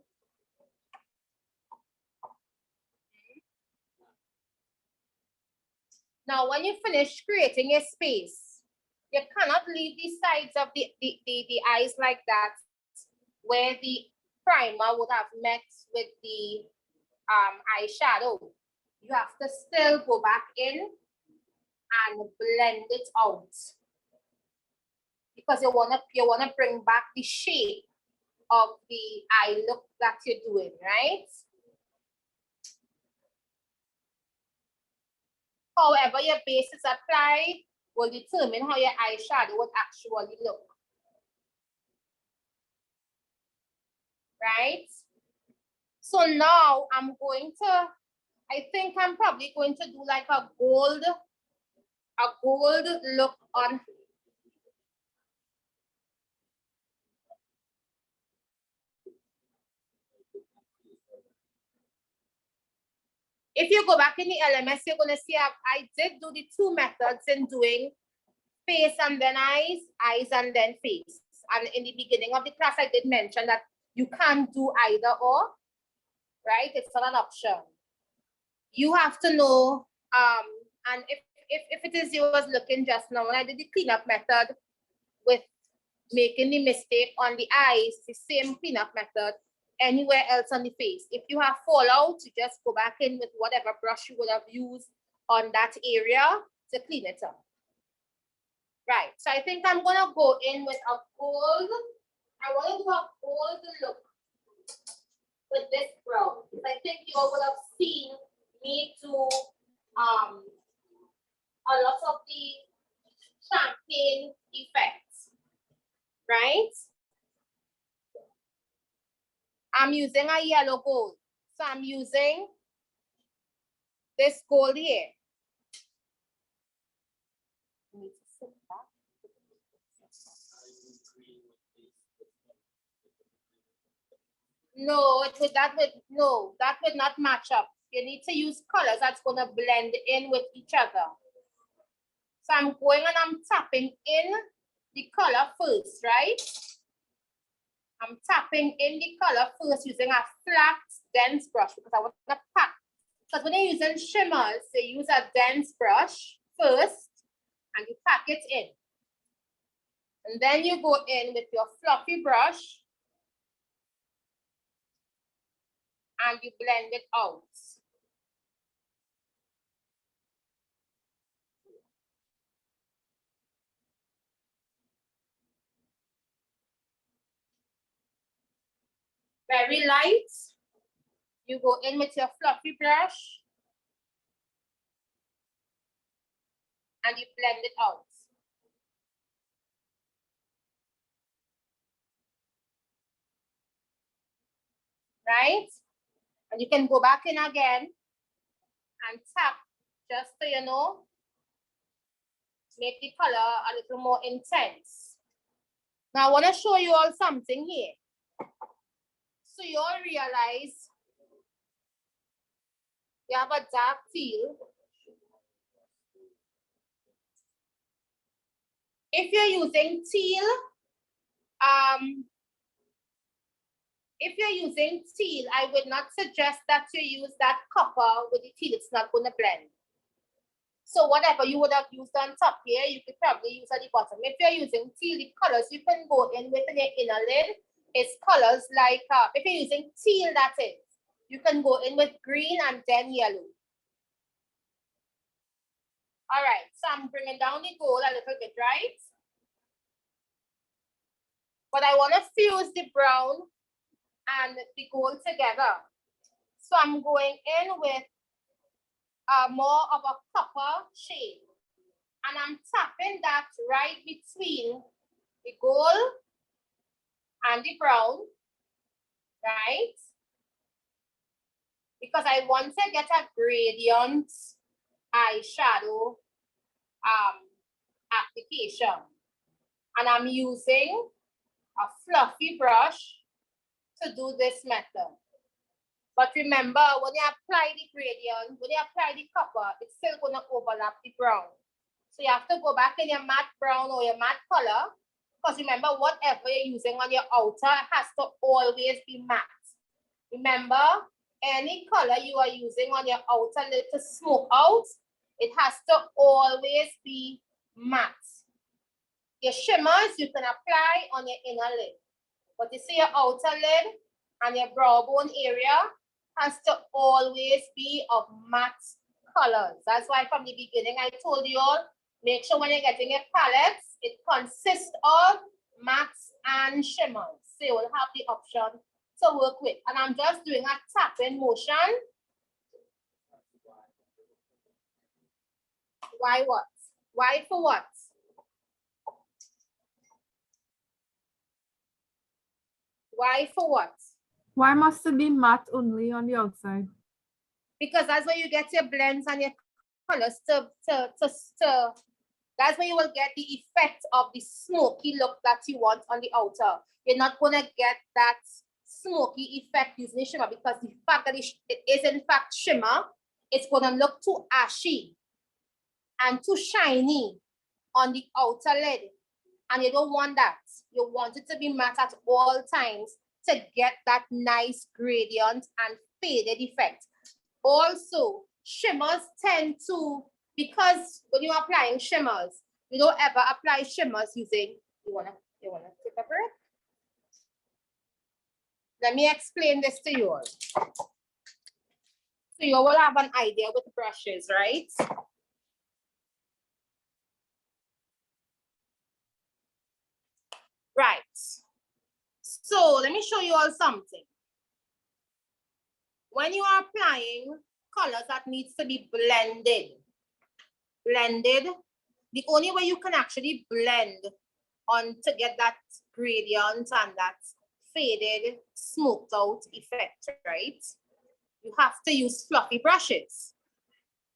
Now, when you finish creating a space, you cannot leave the sides of the eyes like that, where the primer would have met with the eyeshadow. You have to still go back in and blend it out, because you wanna bring back the shape of the eye look that you're doing, right? However your base is applied will determine how your eyeshadow would actually look. Right? So now I think I'm probably going to do like a gold look on. If you go back in the LMS, you're going to see I did do the two methods in doing face and then eyes and then face. And in the beginning of the class, I did mention that you can't do either or, right? It's not an option. You have to know, and if it is you was looking just now, when I did the cleanup method with making the mistake on the eyes, the same cleanup method anywhere else on the face. If you have fallout, you just go back in with whatever brush you would have used on that area to clean it up. Right, so I think I'm gonna go in with a gold. I want to do a gold look with this brown. I think you all would have seen me do a lot of the champagne effects, right? I'm using a yellow gold. So I'm using this gold here. No, that would not match up. You need to use colors that's going to blend in with each other. So I'm going and I'm tapping in the color first, right? I'm tapping in the color first using a flat, dense brush because I want to pack. Because when you're using shimmers, they use a dense brush first and you pack it in. And then you go in with your fluffy brush and you blend it out. Very light. You go in with your fluffy brush and you blend it out. Right? And you can go back in again and tap just so you know, make the color a little more intense. Now I want to show you all something here. So you all realize you have a dark teal. If you're using teal, I would not suggest that you use that copper with the teal. It's not going to blend. So whatever you would have used on top here, you could probably use at the bottom. If you're using teal, the colors you can go in with your inner lid is colors like, if you're using teal, that is, you can go in with green and then yellow. All right, so I'm bringing down the gold a little bit, right? But I want to fuse the brown and the gold together. So I'm going in with more of a copper shade. And I'm tapping that right between the gold and the brown, right? Because I want to get a gradient eyeshadow application. And I'm using a fluffy brush to do this method. But remember, when you apply the gradient, when you apply the copper, it's still going to overlap the brown. So you have to go back in your matte brown or your matte color, because remember, whatever you're using on your outer has to always be matte. Remember, any color you are using on your outer lid to smoke out, it has to always be matte. Your shimmers you can apply on your inner lid, but you see your outer lid and your brow bone area has to always be of matte colors. That's why from the beginning I told you all, make sure when you're getting your palettes, it consists of mattes and shimmers. So you will have the option to work with. And I'm just doing a tapping motion. Why what? Why for what? Why for what? Why must it be matte only on the outside? Because that's where you get your blends and your colors that's where you will get the effect of the smoky look that you want on the outer. You're not going to get that smoky effect using the shimmer, because the fact that it is in fact shimmer, it's going to look too ashy and too shiny on the outer lid. And you don't want that. You want it to be matte at all times to get that nice gradient and faded effect. Also, shimmers tend to, because when you're applying shimmers, you don't ever apply shimmers using, you wanna take a breath? Let me explain this to you all. So you will have an idea with brushes, right? Right. So let me show you all something. When you are applying colors that needs to be blended, the only way you can actually blend on to get that gradient and that faded, smoked out effect, right? You have to use fluffy brushes.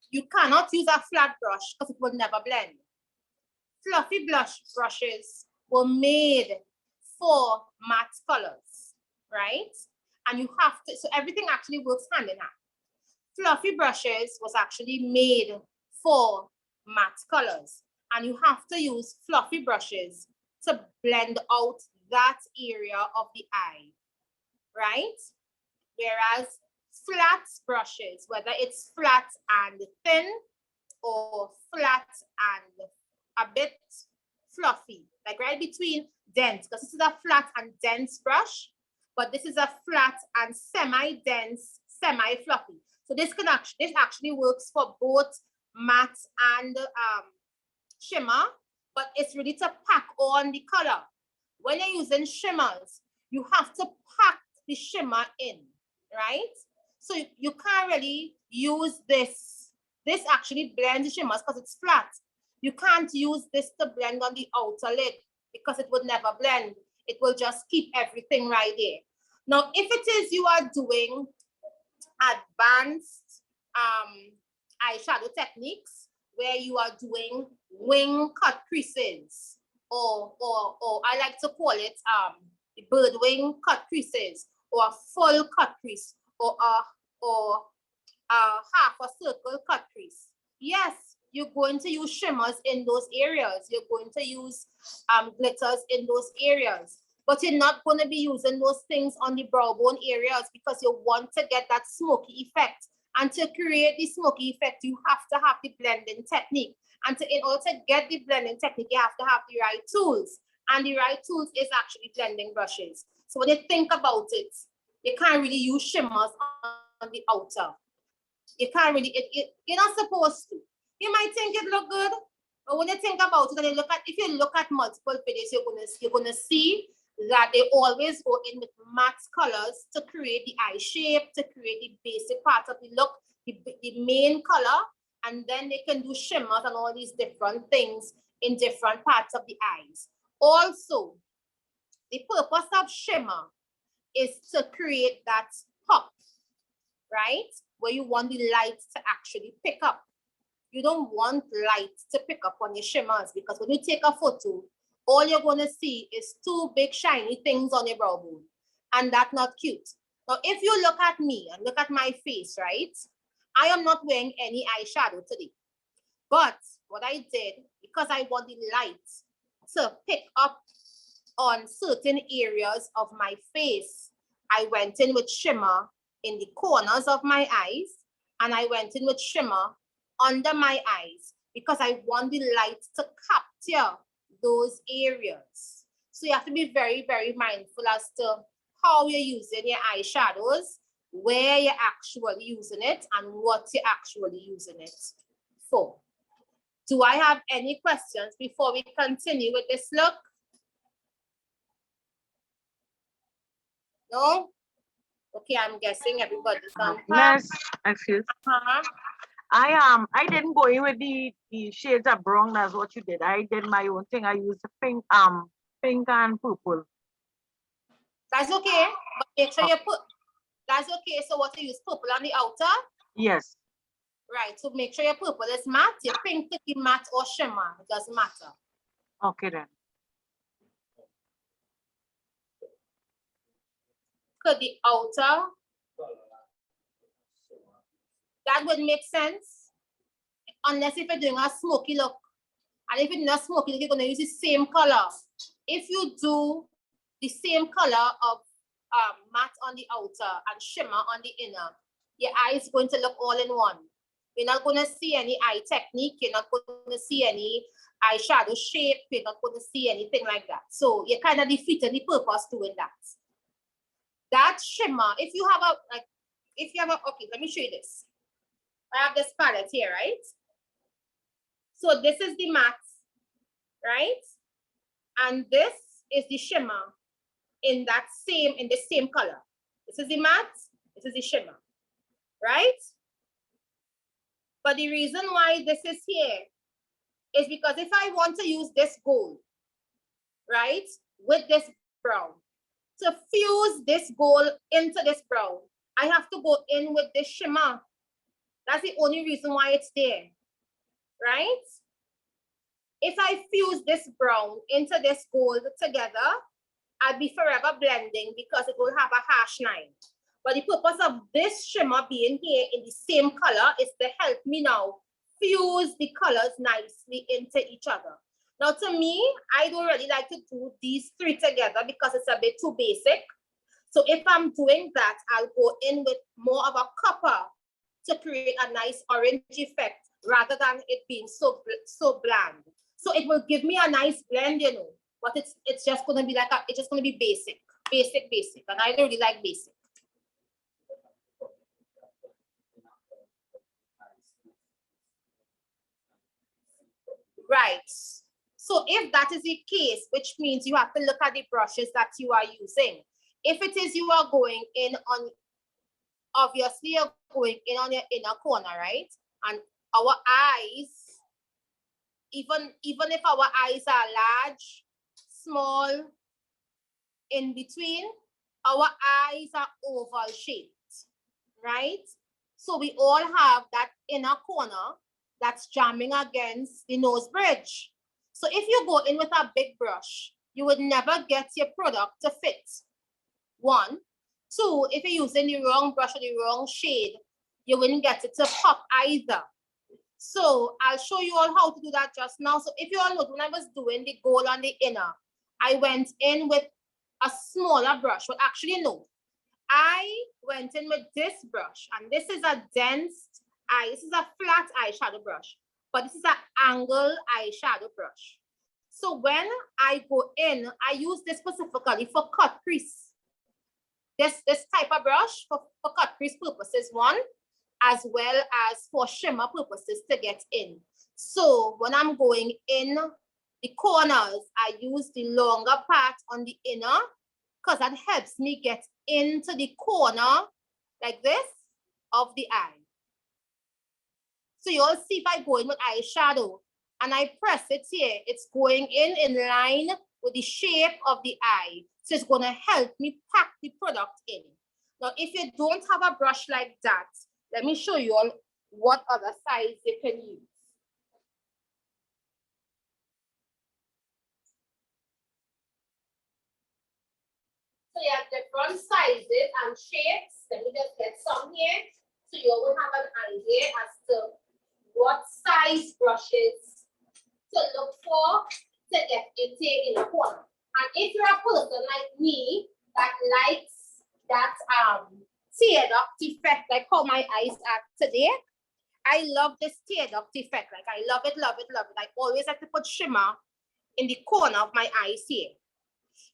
You cannot use a flat brush because it will never blend. Fluffy brushes were made for matte colors, right? And you have to, so everything actually works hand in hand. Fluffy brushes was actually made for matte colors, and you have to use fluffy brushes to blend out that area of the eye, right? Whereas flat brushes, whether it's flat and thin or flat and a bit fluffy, like right between dense, because this is a flat and dense brush, but this is a flat and semi-dense, semi-fluffy. So this actually works for both matte and shimmer, but it's really to pack on the color. When you're using shimmers, you have to pack the shimmer in, right? So you can't really use this. This actually blends the shimmers because it's flat. You can't use this to blend on the outer lid because it would never blend. It will just keep everything right there. Now, if it is you are doing advanced eyeshadow techniques where you are doing wing cut creases, or I like to call it the bird wing cut creases, or a full cut crease, or a half a circle cut crease. Yes, you're going to use shimmers in those areas. You're going to use glitters in those areas. But you're not going to be using those things on the brow bone areas because you want to get that smoky effect. And to create the smoky effect, you have to have the blending technique. And in order to get the blending technique, you have to have the right tools. And the right tools is actually blending brushes. So when you think about it, you can't really use shimmers on the outer. You can't really, you're not supposed to. You might think it look good, but when you think about it, and you look at, if you look at multiple videos, you're gonna see that they always go in with matte colors to create the eye shape, to create the basic part of the look, the main color, and then they can do shimmers and all these different things in different parts of the eyes. Also, the purpose of shimmer is to create that pop, right? Where you want the light to actually pick up. You don't want light to pick up on your shimmers because when you take a photo, all you're going to see is two big shiny things on your brow bone, and that's not cute. Now, if you look at me and look at my face, right? I am not wearing any eyeshadow today. But what I did, because I want the light to pick up on certain areas of my face, I went in with shimmer in the corners of my eyes, and I went in with shimmer under my eyes because I want the light to capture those areas. So you have to be very, very mindful as to how you're using your eyeshadows, where you're actually using it, and what you're actually using it for. Do I have any questions before we continue with this look? No? Okay, I'm guessing everybody's on. Miss, excuse. Uh-huh. I didn't go in with the shades of brown as what you did. I did my own thing. I used pink and purple. That's okay, but make sure you put, that's okay. So what you use purple on the outer? Yes. Right, so make sure your purple is matte, your pink could be matte or shimmer, it doesn't matter. Okay then. Could the outer, that would make sense, unless if you're doing a smoky look. And if you're doing a smoky look, you're gonna use the same color. If you do the same color of matte on the outer and shimmer on the inner, your eye is going to look all in one. You're not going to see any eye technique. You're not going to see any eyeshadow shape. You're not going to see anything like that. So you're kind of defeating the purpose doing that. That shimmer, if you have a, okay, let me show you this. I have this palette here, right? So this is the matte, right? And this is the shimmer in the same color. This is the matte, this is the shimmer, right? But the reason why this is here is because if I want to use this gold, right, with this brown, to fuse this gold into this brown, I have to go in with this shimmer. That's the only reason why it's there, right? If I fuse this brown into this gold together, I'll be forever blending because it will have a harsh line. But the purpose of this shimmer being here in the same color is to help me now fuse the colors nicely into each other. Now to me, I don't really like to do these three together because it's a bit too basic. So if I'm doing that, I'll go in with more of a copper to create a nice orange effect rather than it being so bland. So it will give me a nice blend, you know, but it's just gonna be like it's just gonna be basic, and I don't really like basic. Right. So if that is the case, which means you have to look at the brushes that you are using. if it is you are going in on, obviously you're going in on your inner corner, right? And our eyes, even if our eyes are large, small, in between, our eyes are oval shaped, right? So we all have that inner corner that's jamming against the nose bridge. So if you go in with a big brush, you would never get your product to fit. One. Two, if you're using the wrong brush or the wrong shade, you wouldn't get it to pop either. So I'll show you all how to do that just now. So if you all know, when I was doing the gold on the inner, I went in with a smaller brush. Well, actually, no. I went in with this brush, and this is a dense eye. This is a flat eyeshadow brush, but this is an angle eyeshadow brush. So when I go in, I use this specifically for cut crease. This type of brush for cut crease purposes, one, as well as for shimmer purposes to get in. So when I'm going in the corners, I use the longer part on the inner because that helps me get into the corner like this of the eye. So you'll see if I go in with eyeshadow and I press it here, it's going in line with the shape of the eye. So it's gonna help me pack the product in. Now, if you don't have a brush like that, let me show you all what other size you can use. So you have different sizes and shapes. Let me just get some here. So you will have an idea as to what size brushes to look for to get it in a corner. And if you're a person like me that likes that teared up effect, like how my eyes are today, I love this teared up effect. Like I love it, love it, love it. I always have to put shimmer in the corner of my eyes here.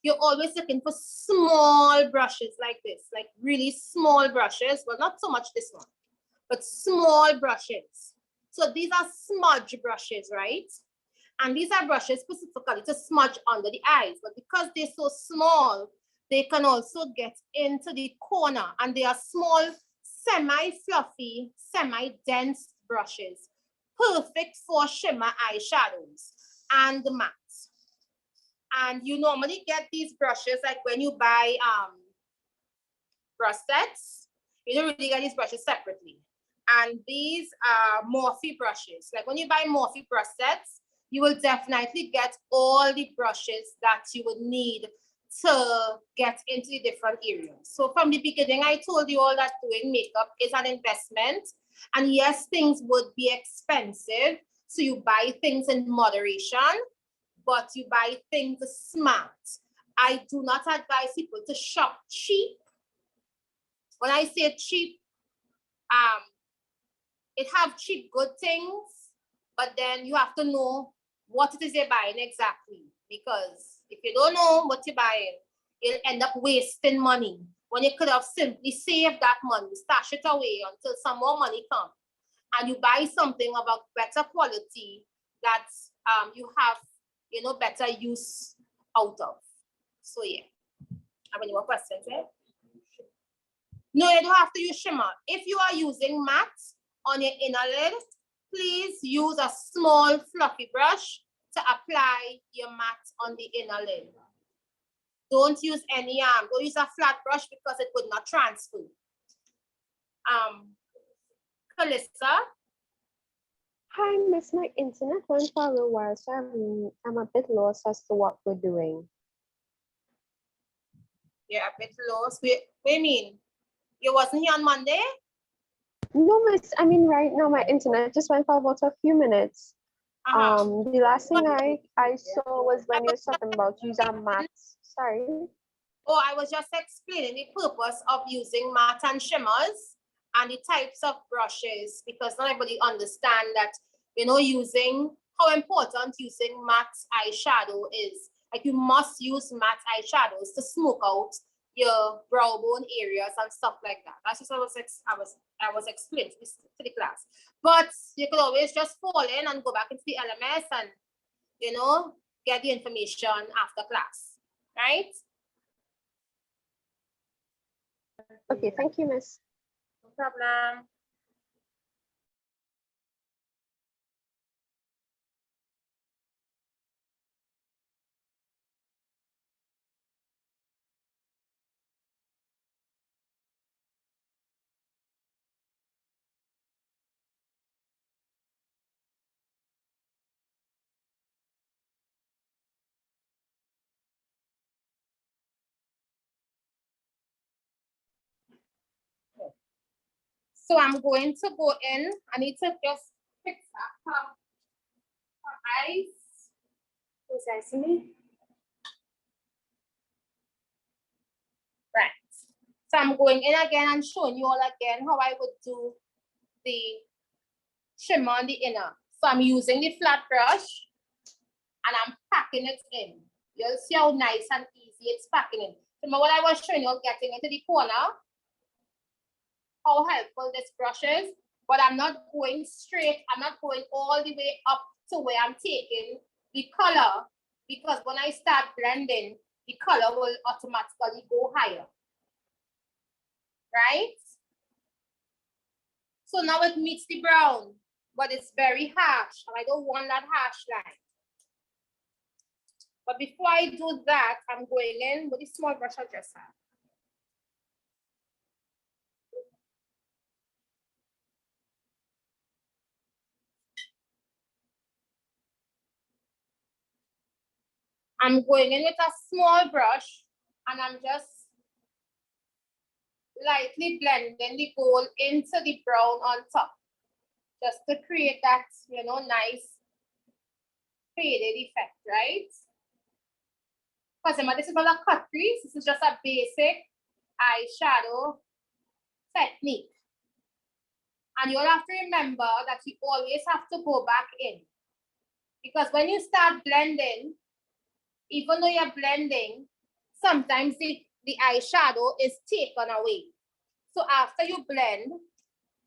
You're always looking for small brushes like this, like really small brushes. Well, not so much this one, but small brushes. So these are smudge brushes, right? And these are brushes specifically to smudge under the eyes. But because they're so small, they can also get into the corner. And they are small, semi-fluffy, semi-dense brushes. Perfect for shimmer eyeshadows and matte. And you normally get these brushes like when you buy brush sets. You don't really get these brushes separately. And these are Morphe brushes. Like when you buy Morphe brush sets, you will definitely get all the brushes that you would need to get into the different areas. So from the beginning, I told you all that doing makeup is an investment. And yes, things would be expensive. So you buy things in moderation, but you buy things smart. I do not advise people to shop cheap. When I say cheap, it have cheap good things, but then you have to know what it is you're buying exactly. Because if you don't know what you're buying, you'll end up wasting money when you could have simply saved that money, stash it away until some more money comes, and you buy something of a better quality that you have, you know, better use out of. So yeah. Have any more questions? Eh? No, you don't have to use shimmer. If you are using matte on your inner lid, please use a small fluffy brush to apply your matte on the inner lid. Don't use any don't use a flat brush because it would not transfer. Calissa. Hi, Miss. My internet went for a little while, so I'm a bit lost as to what we're doing. You're a bit lost. What do you mean? You wasn't here on Monday? No, Miss. I mean, right now my internet just went for about a few minutes. The last thing I saw was when you were talking about using mattes. Sorry. Oh, I was just explaining the purpose of using matte and shimmers and the types of brushes, because not everybody understand that, you know, how important using matte eyeshadow is. Like you must use matte eyeshadows to smoke out your brow bone areas and stuff like that. That's just what I was explaining to the class. But you could always just fall in and go back into the LMS and, you know, get the information after class, right? Okay, thank you, Miss. No problem. So I'm going to go in. I need to just fix up her eyes. Who's asking me? Right. So I'm going in again and showing you all again how I would do the shimmer on the inner. So I'm using the flat brush and I'm packing it in. You'll see how nice and easy it's packing in. Remember what I was showing you, getting into the corner, how helpful this brush is, but I'm not going straight. I'm not going all the way up to where I'm taking the color, because when I start blending, the color will automatically go higher, right? So now it meets the brown, but it's very harsh, and I don't want that harsh line. But before I do that, I'm going in with the small brush I just had. I'm going in with a small brush and I'm just lightly blending the gold into the brown on top, just to create that, you know, nice faded effect, right? Because remember, this is not a cut crease, this is just a basic eyeshadow technique. And you'll have to remember that you always have to go back in. Because when you start blending, even though you're blending, sometimes the eyeshadow is taken away. So after you blend,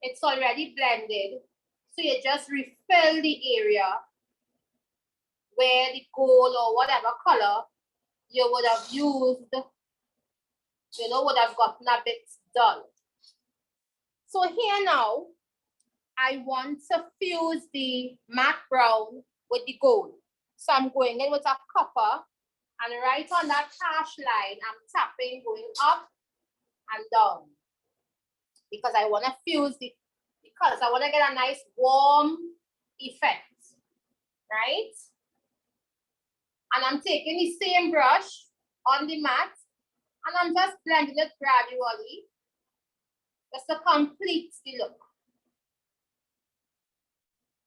it's already blended. So you just refill the area where the gold or whatever color you would have used, you know, would have gotten a bit dull. So here now, I want to fuse the matte brown with the gold. So I'm going in with a copper, and right on that hash line, I'm tapping, going up and down, because I want to fuse the colors. I want to get a nice warm effect, right? And I'm taking the same brush on the mat, and I'm just blending it gradually, just to complete the look.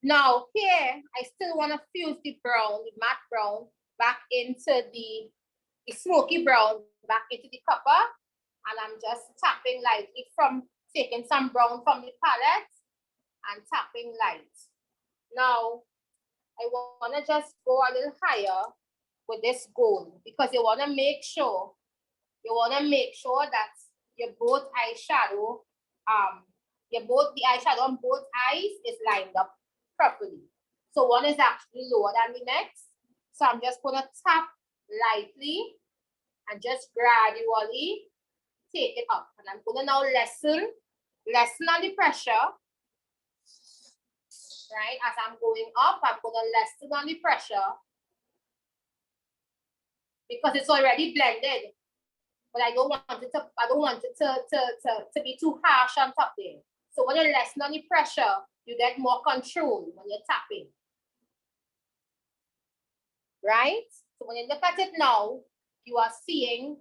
Now here, I still want to fuse the brown, the matte brown, back into the smoky brown, back into the copper. And I'm just tapping lightly from, taking some brown from the palette and tapping light. Now, I want to just go a little higher with this gold, because you want to make sure, that your both eyeshadow, the eyeshadow on both eyes is lined up properly. So one is actually lower than the next. So I'm just going to tap lightly and just gradually take it up. And I'm going to now lessen on the pressure. Right, as I'm going up, I'm going to lessen on the pressure, because it's already blended. But I don't want it to be too harsh on top there. So when you lessen on the pressure, you get more control when you're tapping. Right? So when you look at it now, you are seeing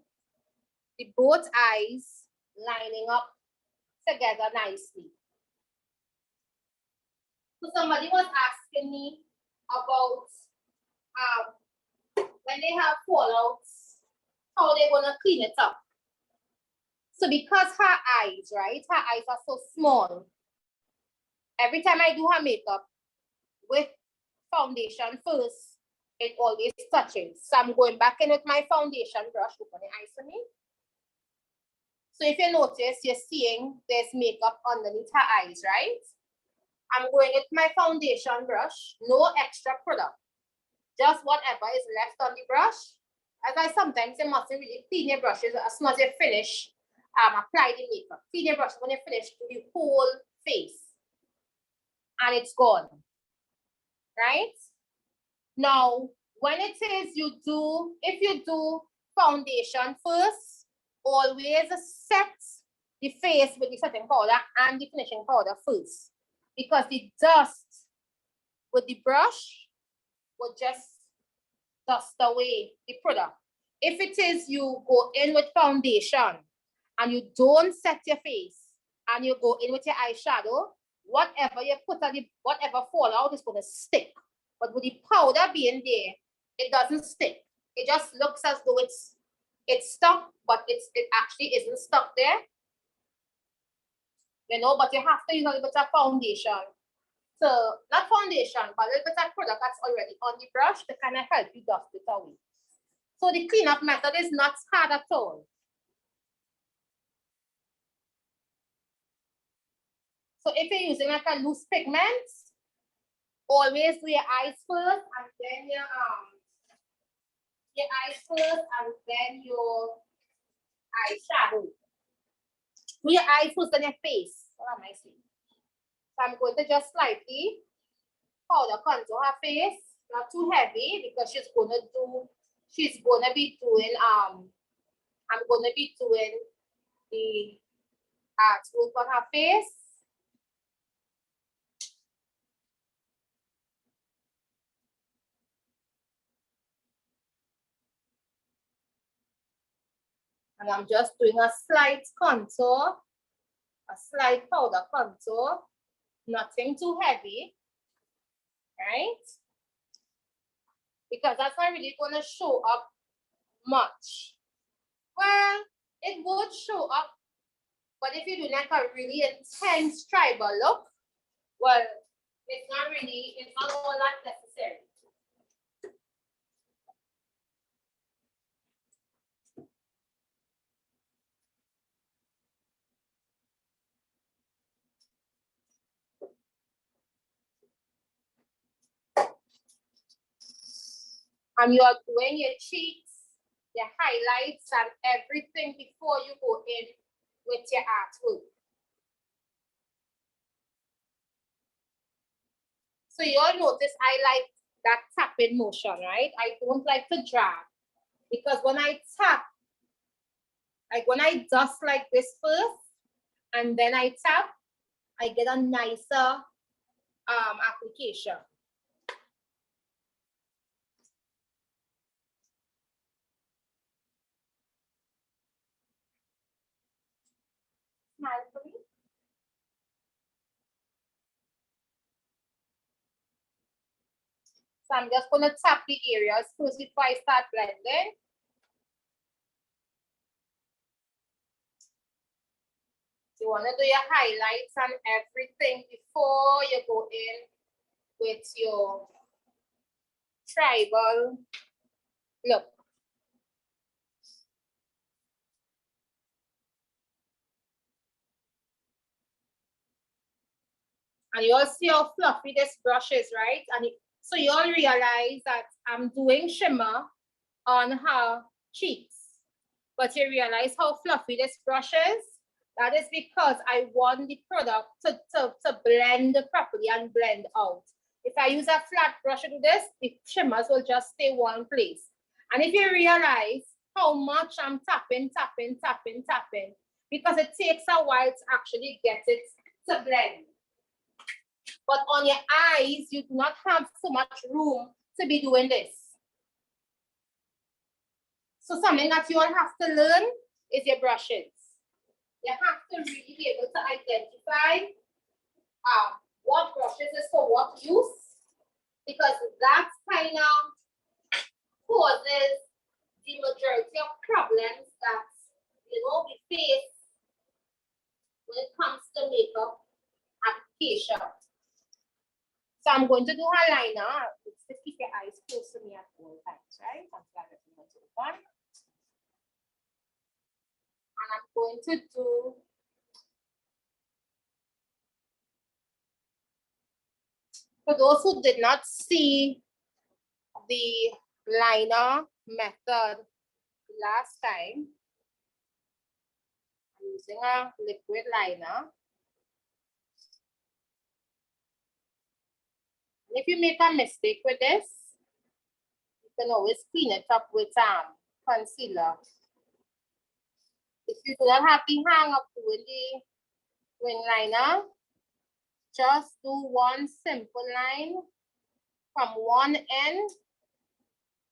the both eyes lining up together nicely. So somebody was asking me about when they have fallouts, how they're gonna clean it up. So because her eyes, right, her eyes are so small, every time I do her makeup with foundation first, it always touches. So I'm going back in with my foundation brush, open the eyes for me. So if you notice, you're seeing there's makeup underneath her eyes, right? I'm going with my foundation brush, no extra product, just whatever is left on the brush. As I sometimes say, mustn't really clean your brushes as soon as you finish apply the makeup. Clean your brush when you finish to the whole face. And it's gone. Right? Now, when it says if you do foundation first, always set the face with the setting powder and the finishing powder first. Because the dust with the brush will just dust away the product. If it is you go in with foundation and you don't set your face and you go in with your eyeshadow, whatever you put on the, whatever fall out is going to stick. But with the powder being there, it doesn't stick. It just looks as though it's stuck, but it actually isn't stuck there. You know, but you have to use a little bit of foundation. So, not foundation, but a little bit of product that's already on the brush to kind of help you dust it away. So the cleanup method is not hard at all. So if you're using like a loose pigment, always do your eyes first and then your eyes first and then your eyeshadow. Do your eyes first and your face. What am I saying? So I'm going to just slightly powder contour her face, not too heavy because she's gonna be doing I'm gonna be doing the artwork on her face. And I'm just doing a slight contour, a slight powder contour, nothing too heavy, right? Because that's not really gonna show up much. Well, it would show up, but if you do like a really intense tribal look, well, it's not all that necessary. And you are doing your cheeks, your highlights, and everything before you go in with your artwork. So you all notice I like that tapping motion, right? I don't like to drag because when I tap, like when I dust like this first and then I tap, I get a nicer application. Smile for me. So I'm just gonna tap the areas first before I start blending. You wanna do your highlights and everything before you go in with your tribal look. And you all see how fluffy this brush is, right? And so you all realize that I'm doing shimmer on her cheeks. But you realize how fluffy this brush is? That is because I want the product to blend properly and blend out. If I use a flat brush to do this, the shimmers will just stay one place. And if you realize how much I'm tapping, because it takes a while to actually get it to blend. But on your eyes, you do not have so much room to be doing this. So something that you all have to learn is your brushes. You have to really be able to identify what brushes is for what use, because that kind of causes the majority of problems that we face when it comes to makeup application. So I'm going to do eyeliner. It's to keep your eyes close to me at all times, right? Until everything is open. And I'm going to do for those who did not see the liner method last time, I'm using a liquid liner. And if you make a mistake with this, you can always clean it up with concealer. If you do not have the hang of doing the wing liner, just do one simple line from one end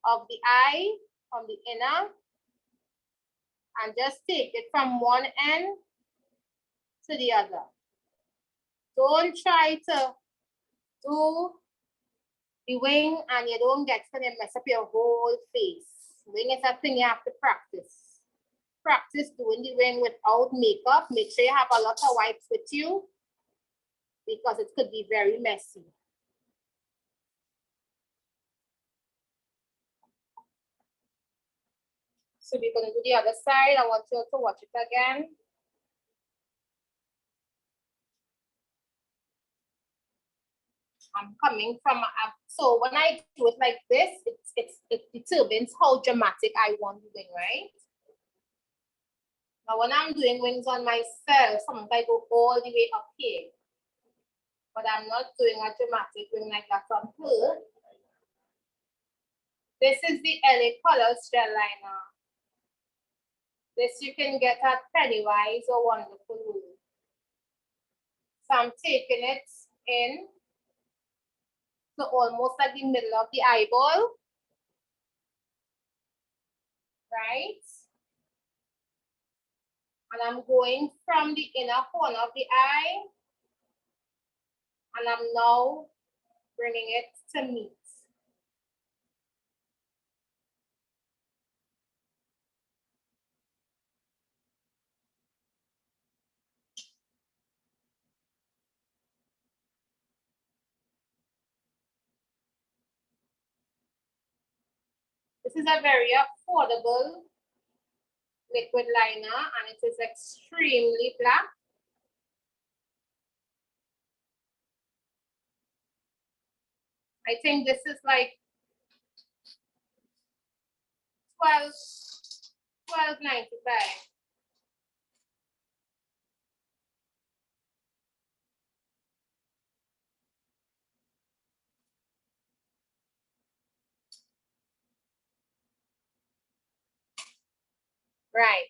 of the eye, from the inner, and just take it from one end to the other. Don't try to do the wing and you don't get to mess up your whole face. Wing is a thing you have to practice. Practice doing the wing without makeup. Make sure you have a lot of wipes with you because it could be very messy. So we're going to do the other side. I want you to watch it again. I'm coming from, so when I do it like this, it determines how dramatic I want the wing, right? Now when I'm doing wings on myself, sometimes I go all the way up here. But I'm not doing a dramatic wing like that on her. This is the LA Colors gel liner. This you can get at Pennywise or Wonderful Wool. So I'm taking it in to almost like the middle of the eyeball. Right? And I'm going from the inner corner of the eye. And I'm now bringing it to meet. This is a very affordable liquid liner and it is extremely black. I think this is like $12.95. Right.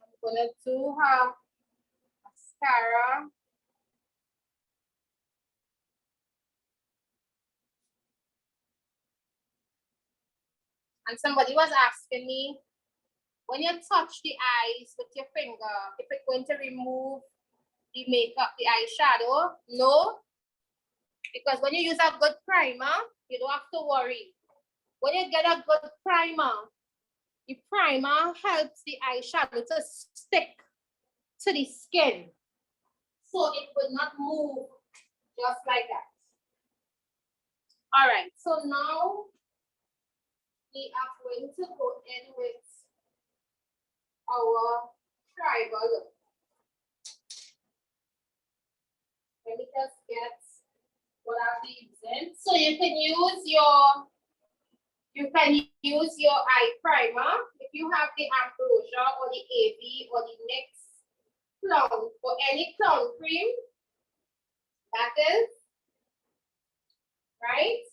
I'm gonna do her mascara. And somebody was asking me, when you touch the eyes with your finger, if it's going to remove the makeup, the eyeshadow? No, because when you use a good primer, you don't have to worry. When you get a good primer, the primer helps the eyeshadow to stick to the skin. So it will not move just like that. All right, so now we are going to go in with our tribal look. Let me just get what are these in. So you can use your eye primer if you have the Ambrosia or the AV or the NYX clown or any clown cream. That is right.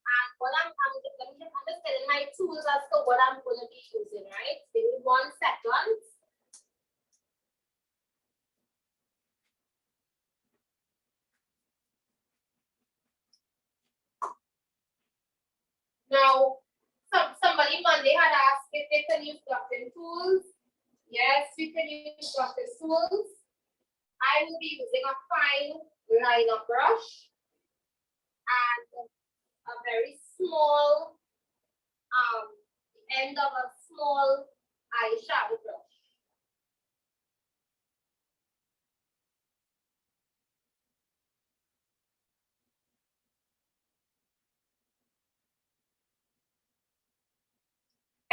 And what I'm just getting my tools as to what I'm going to be using, right? Give me 1 second. Now, somebody Monday had asked if they can use dotting tools. Yes, we can use dotting tools. I will be using a fine liner brush and a very small, end of a small eyeshadow brush.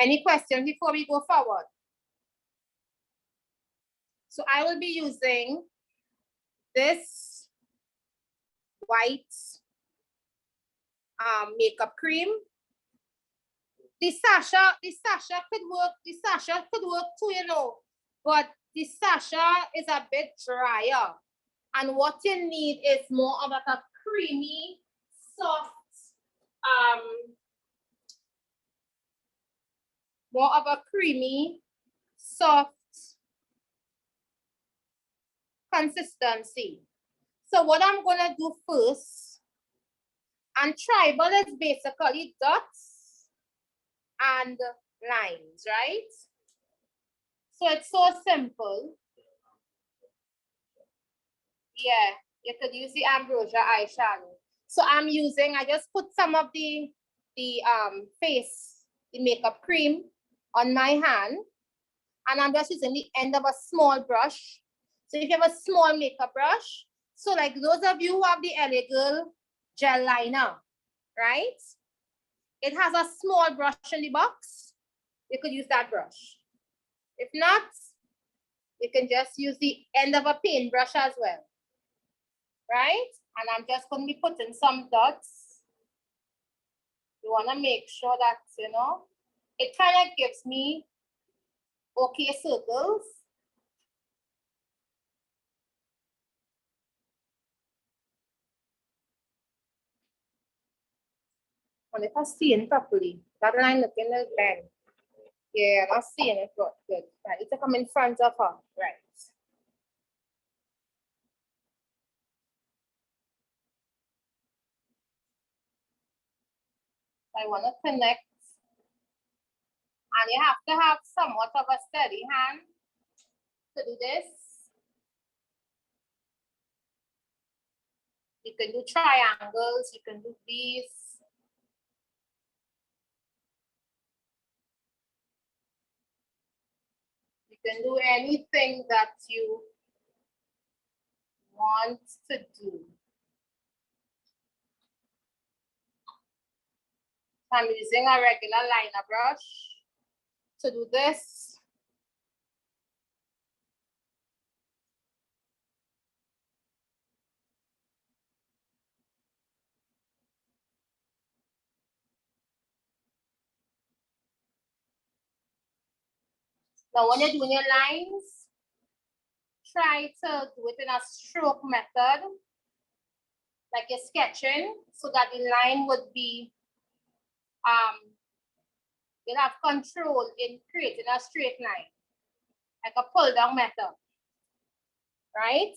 Any questions before we go forward? So I will be using this white makeup cream. The Sasha could work too, you know, but the Sasha is a bit drier. And what you need is more of like a creamy, soft, more of a creamy, soft consistency. So what I'm gonna do first, and tribal is basically dots and lines, right? So it's so simple. Yeah, you could use the ambrosia eyeshadow. So I just put some of the makeup cream on my hand, and I'm just using the end of a small brush. So if you have a small makeup brush, so like those of you who have the LA Girl gel liner, right? It has a small brush in the box. You could use that brush. If not, you can just use the end of a paintbrush as well, right? And I'm just going to be putting some dots. You want to make sure that, you know, it kind of gives me okay circles. And if I see it properly, that line looking a little bent. Yeah, I'm not seeing it good. Right, it's come in front of her, right? I want to connect, and you have to have somewhat of a steady hand to do this. You can do triangles, you can do these. You can do anything that you want to do. I'm using a regular liner brush to do this. Now, when you're doing your lines, try to do it in a stroke method, like you're sketching, so that the line would be, you'll have control in creating a straight line, like a pull down method, right?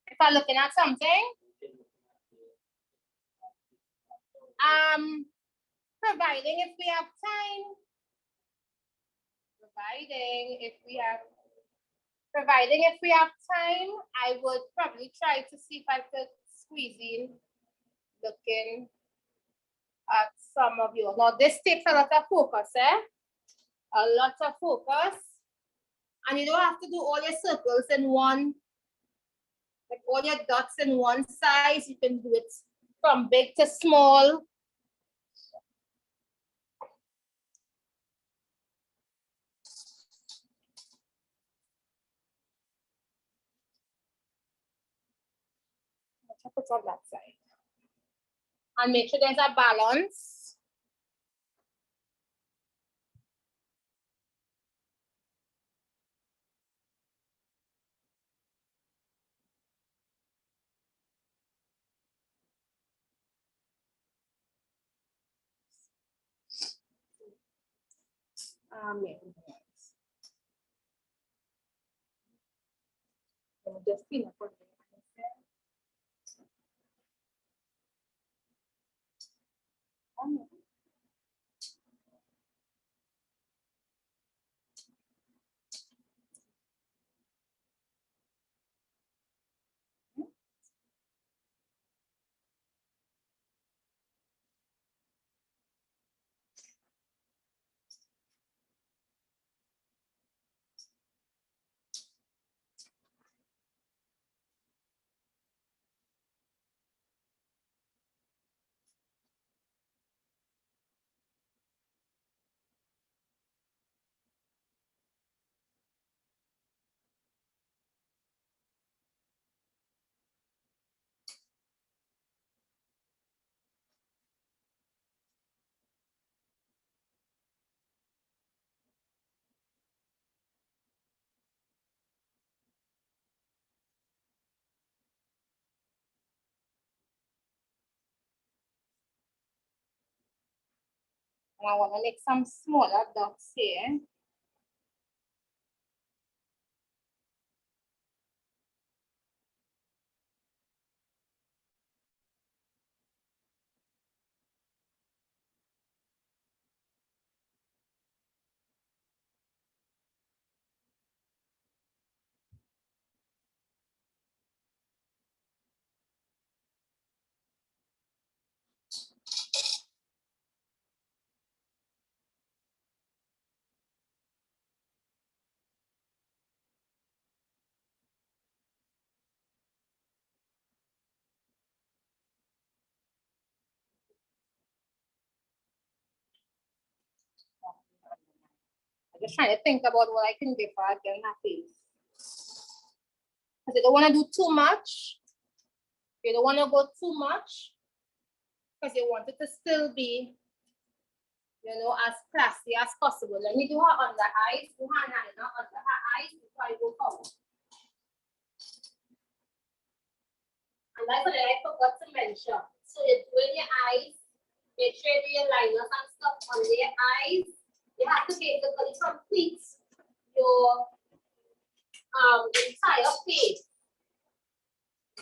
If I'm looking at something, providing if we have time, I would probably try to see if I could squeeze in looking at some of you. Now this takes a lot of focus, a lot of focus, and you don't have to do all your circles in one, like all your dots in one size. You can do it from big to small. Put on that side. And make sure there's a balance. Just clean up. And I want to make some smaller dots here. I'm just trying to think about what I can do for her getting her face. Because you don't want to do too much. You don't want to go too much. Because you want it to still be, you know, as classy as possible. Let me do her under eyes. Do her liner under her eyes before I go forward. And that's what I forgot to mention. So you're doing your eyes. Make sure you do your liners and stuff under your eyes. You have to basically complete your entire face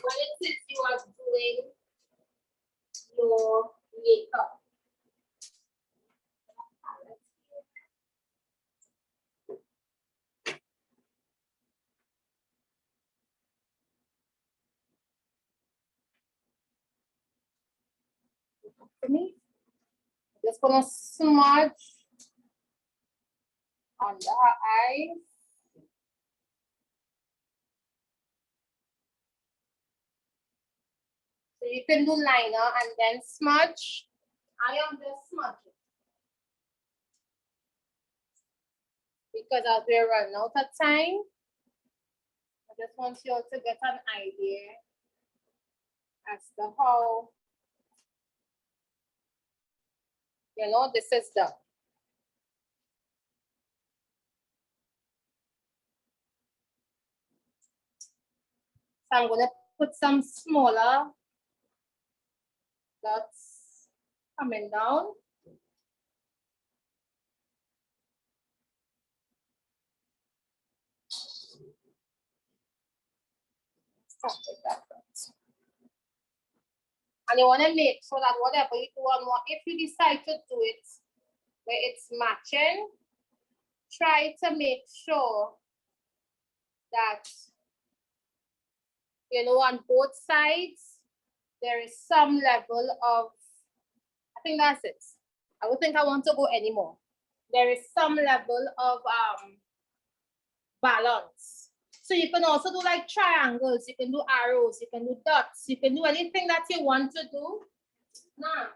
when it is you are doing your makeup. For me, just gonna smudge under her eyes. So you can do liner and then smudge. I am just smudging. Because as we're running out of time, I just want you all to get an idea as to how, you know, this is done. So I'm gonna put some smaller dots coming down. Start with that dot. And you want to make sure that whatever you do on one, if you decide to do it where it's matching, try to make sure that, you know, on both sides, there is some level of, I think that's it. I don't think I want to go anymore. There is some level of balance. So you can also do like triangles, you can do arrows, you can do dots, you can do anything that you want to do. Now,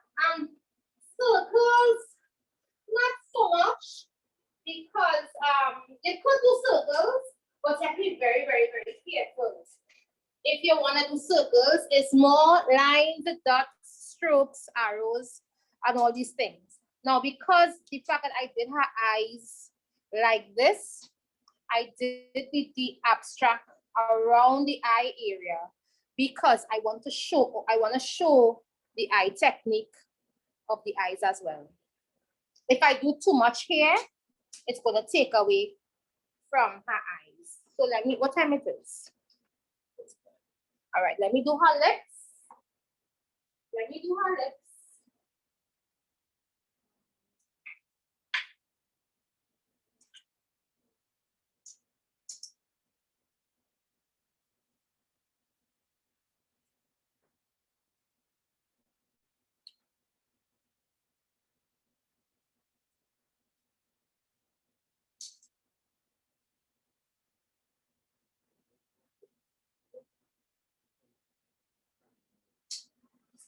circles, not so much, because you could do circles, but you have to be very, very, very careful. If you want to do circles, it's more lines, dots, strokes, arrows, and all these things. Now, because the fact that I did her eyes like this, I did the abstract around the eye area because I want to show the eye technique of the eyes as well. If I do too much here, it's going to take away from her eyes. So let me, what time it is? All right, let me do her lips. Let me do her lips.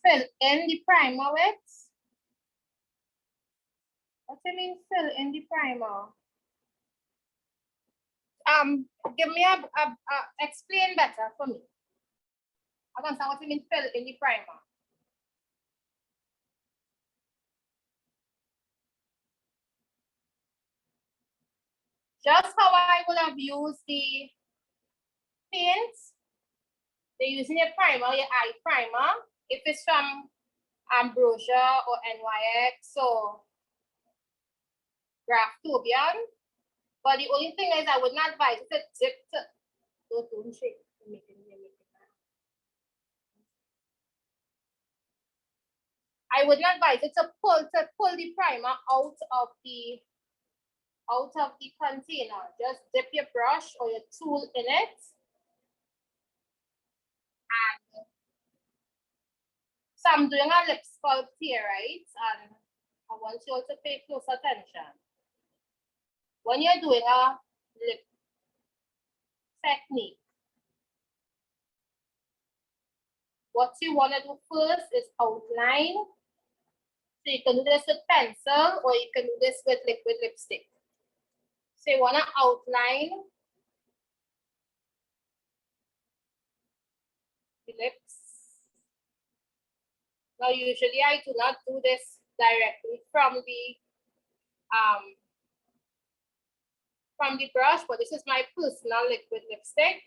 Fill in the primer with. What do you mean fill in the primer? Give me explain better for me. I don't understand what you mean fill in the primer. Just how I would have used the paint. They're using your primer, your eye primer. If it's from Ambrosia or NYX or Graftobian. But the only thing is I would not advise it to dip to, don't shake. Make it. I would not advise it to pull the primer out of the container. Just dip your brush or your tool in it. And so I'm doing a lip sculpt here, right? And I want you all to pay close attention. When you're doing a lip technique, what you want to do first is outline. So you can do this with pencil or you can do this with liquid lipstick. So you want to outline the lips. Now usually I do not do this directly from the brush, but this is my personal liquid lipstick.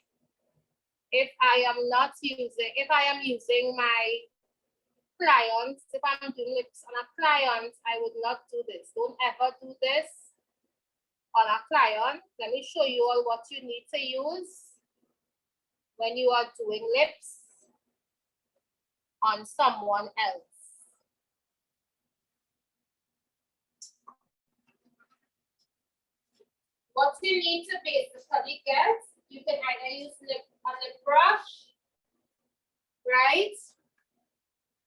If I am using my clients, if I'm doing lips on a client, I would not do this. Don't ever do this on a client. Let me show you all what you need to use when you are doing lips on someone else. What you need to basically get, you can either use a lip brush, right?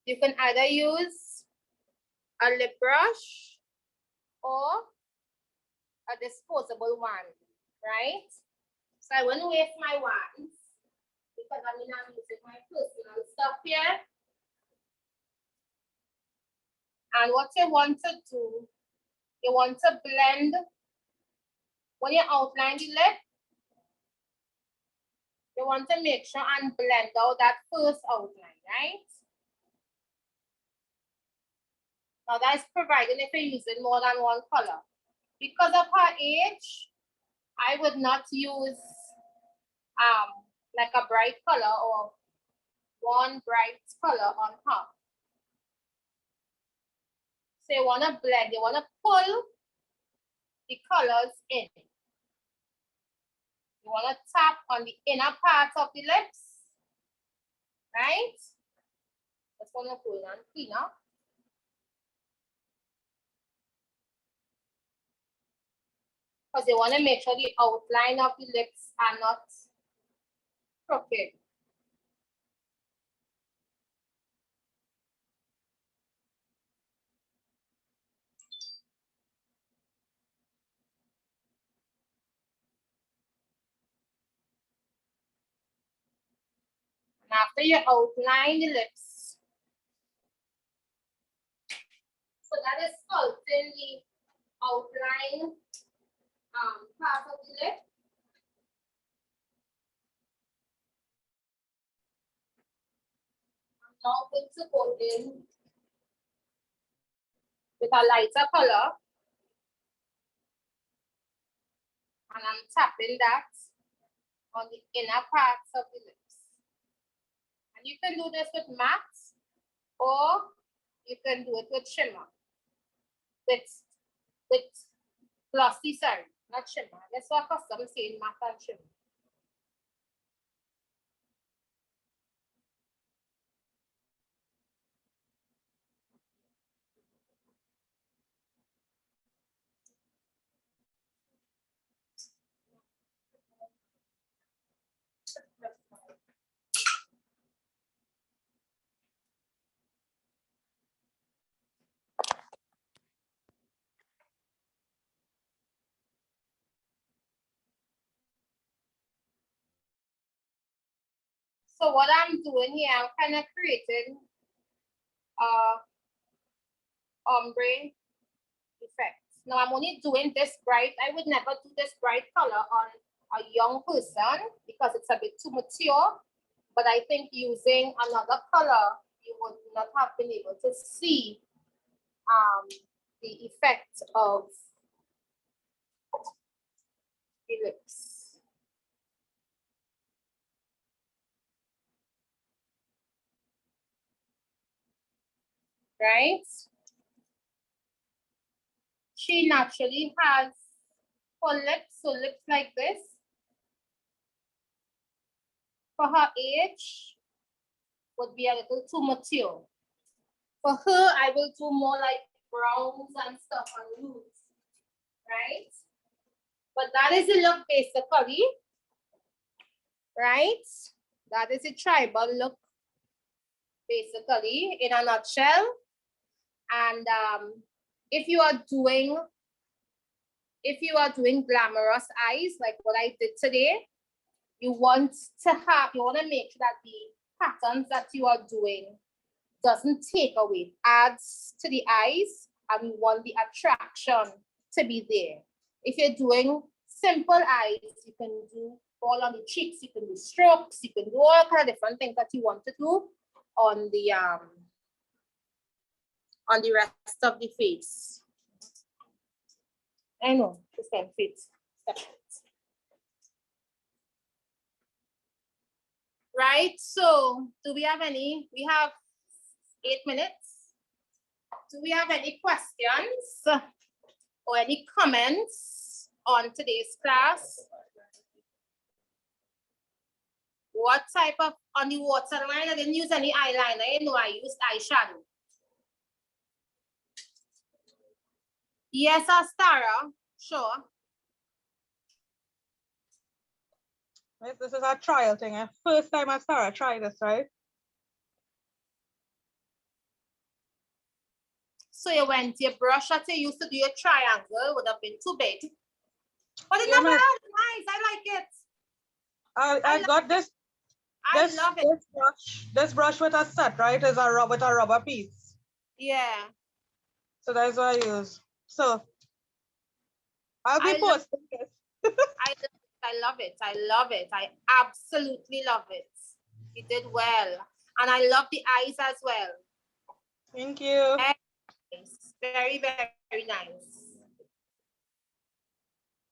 You can either use a lip brush or a disposable wand, right? So I wouldn't waste my wands because I'm using my personal stuff here. And what you want to do, you want to blend. When you outline the lip, you want to make sure and blend out that first outline, right? Now that's provided if you're using more than one color. Because of her age, I would not use like a bright color or one bright color on her. So you want to blend, you want to pull the colors in. You want to tap on the inner part of the lips, right? Just want to pull and clean up. Because you want to make sure the outline of the lips are not crooked. And after you outline the lips, so that is sculpting the outline part of the lip. I'm now going to go in with a lighter color. And I'm tapping that on the inner parts of the lips. And you can do this with matte or you can do it with shimmer. With glossy, sorry, not shimmer. That's what custom saying matte and shimmer. So what I'm doing here, I'm kind of creating ombre effect. Now I'm only doing this bright. I would never do this bright color on a young person because it's a bit too mature. But I think using another color, you would not have been able to see the effect of the lips. Right? she naturally has full lips, so lips like this. For her age, would be a little too mature. For her, I will do more like browns and stuff on roots, right? But that is the look basically, right? That is a tribal look basically in a nutshell. And if you are doing glamorous eyes like what I did today, you want to make sure that the patterns that you are doing doesn't take away, adds to the eyes, and you want the attraction to be there. If you're doing simple eyes, you can do all on the cheeks, you can do strokes, you can do all kind of different things that you want to do on the rest of the face. I know, the same face. Right, so do we have any? We have 8 minutes. Do we have any questions or any comments on today's class? What type of, on the waterline? I didn't use any eyeliner. No, I used eyeshadow. Yes, Astara, sure. This is a trial thing. First time I started trying this, right? So you went, your brush that you used to do your triangle would have been too big. But it Yeah, never had nice. I like it. I got this. I love it. This brush with a set, right? Is a rubber piece. Yeah. So that's what I use. So I'll be posting it. I love it. I love it. I absolutely love it. You did well. And I love the eyes as well. Thank you. Very, very, very nice.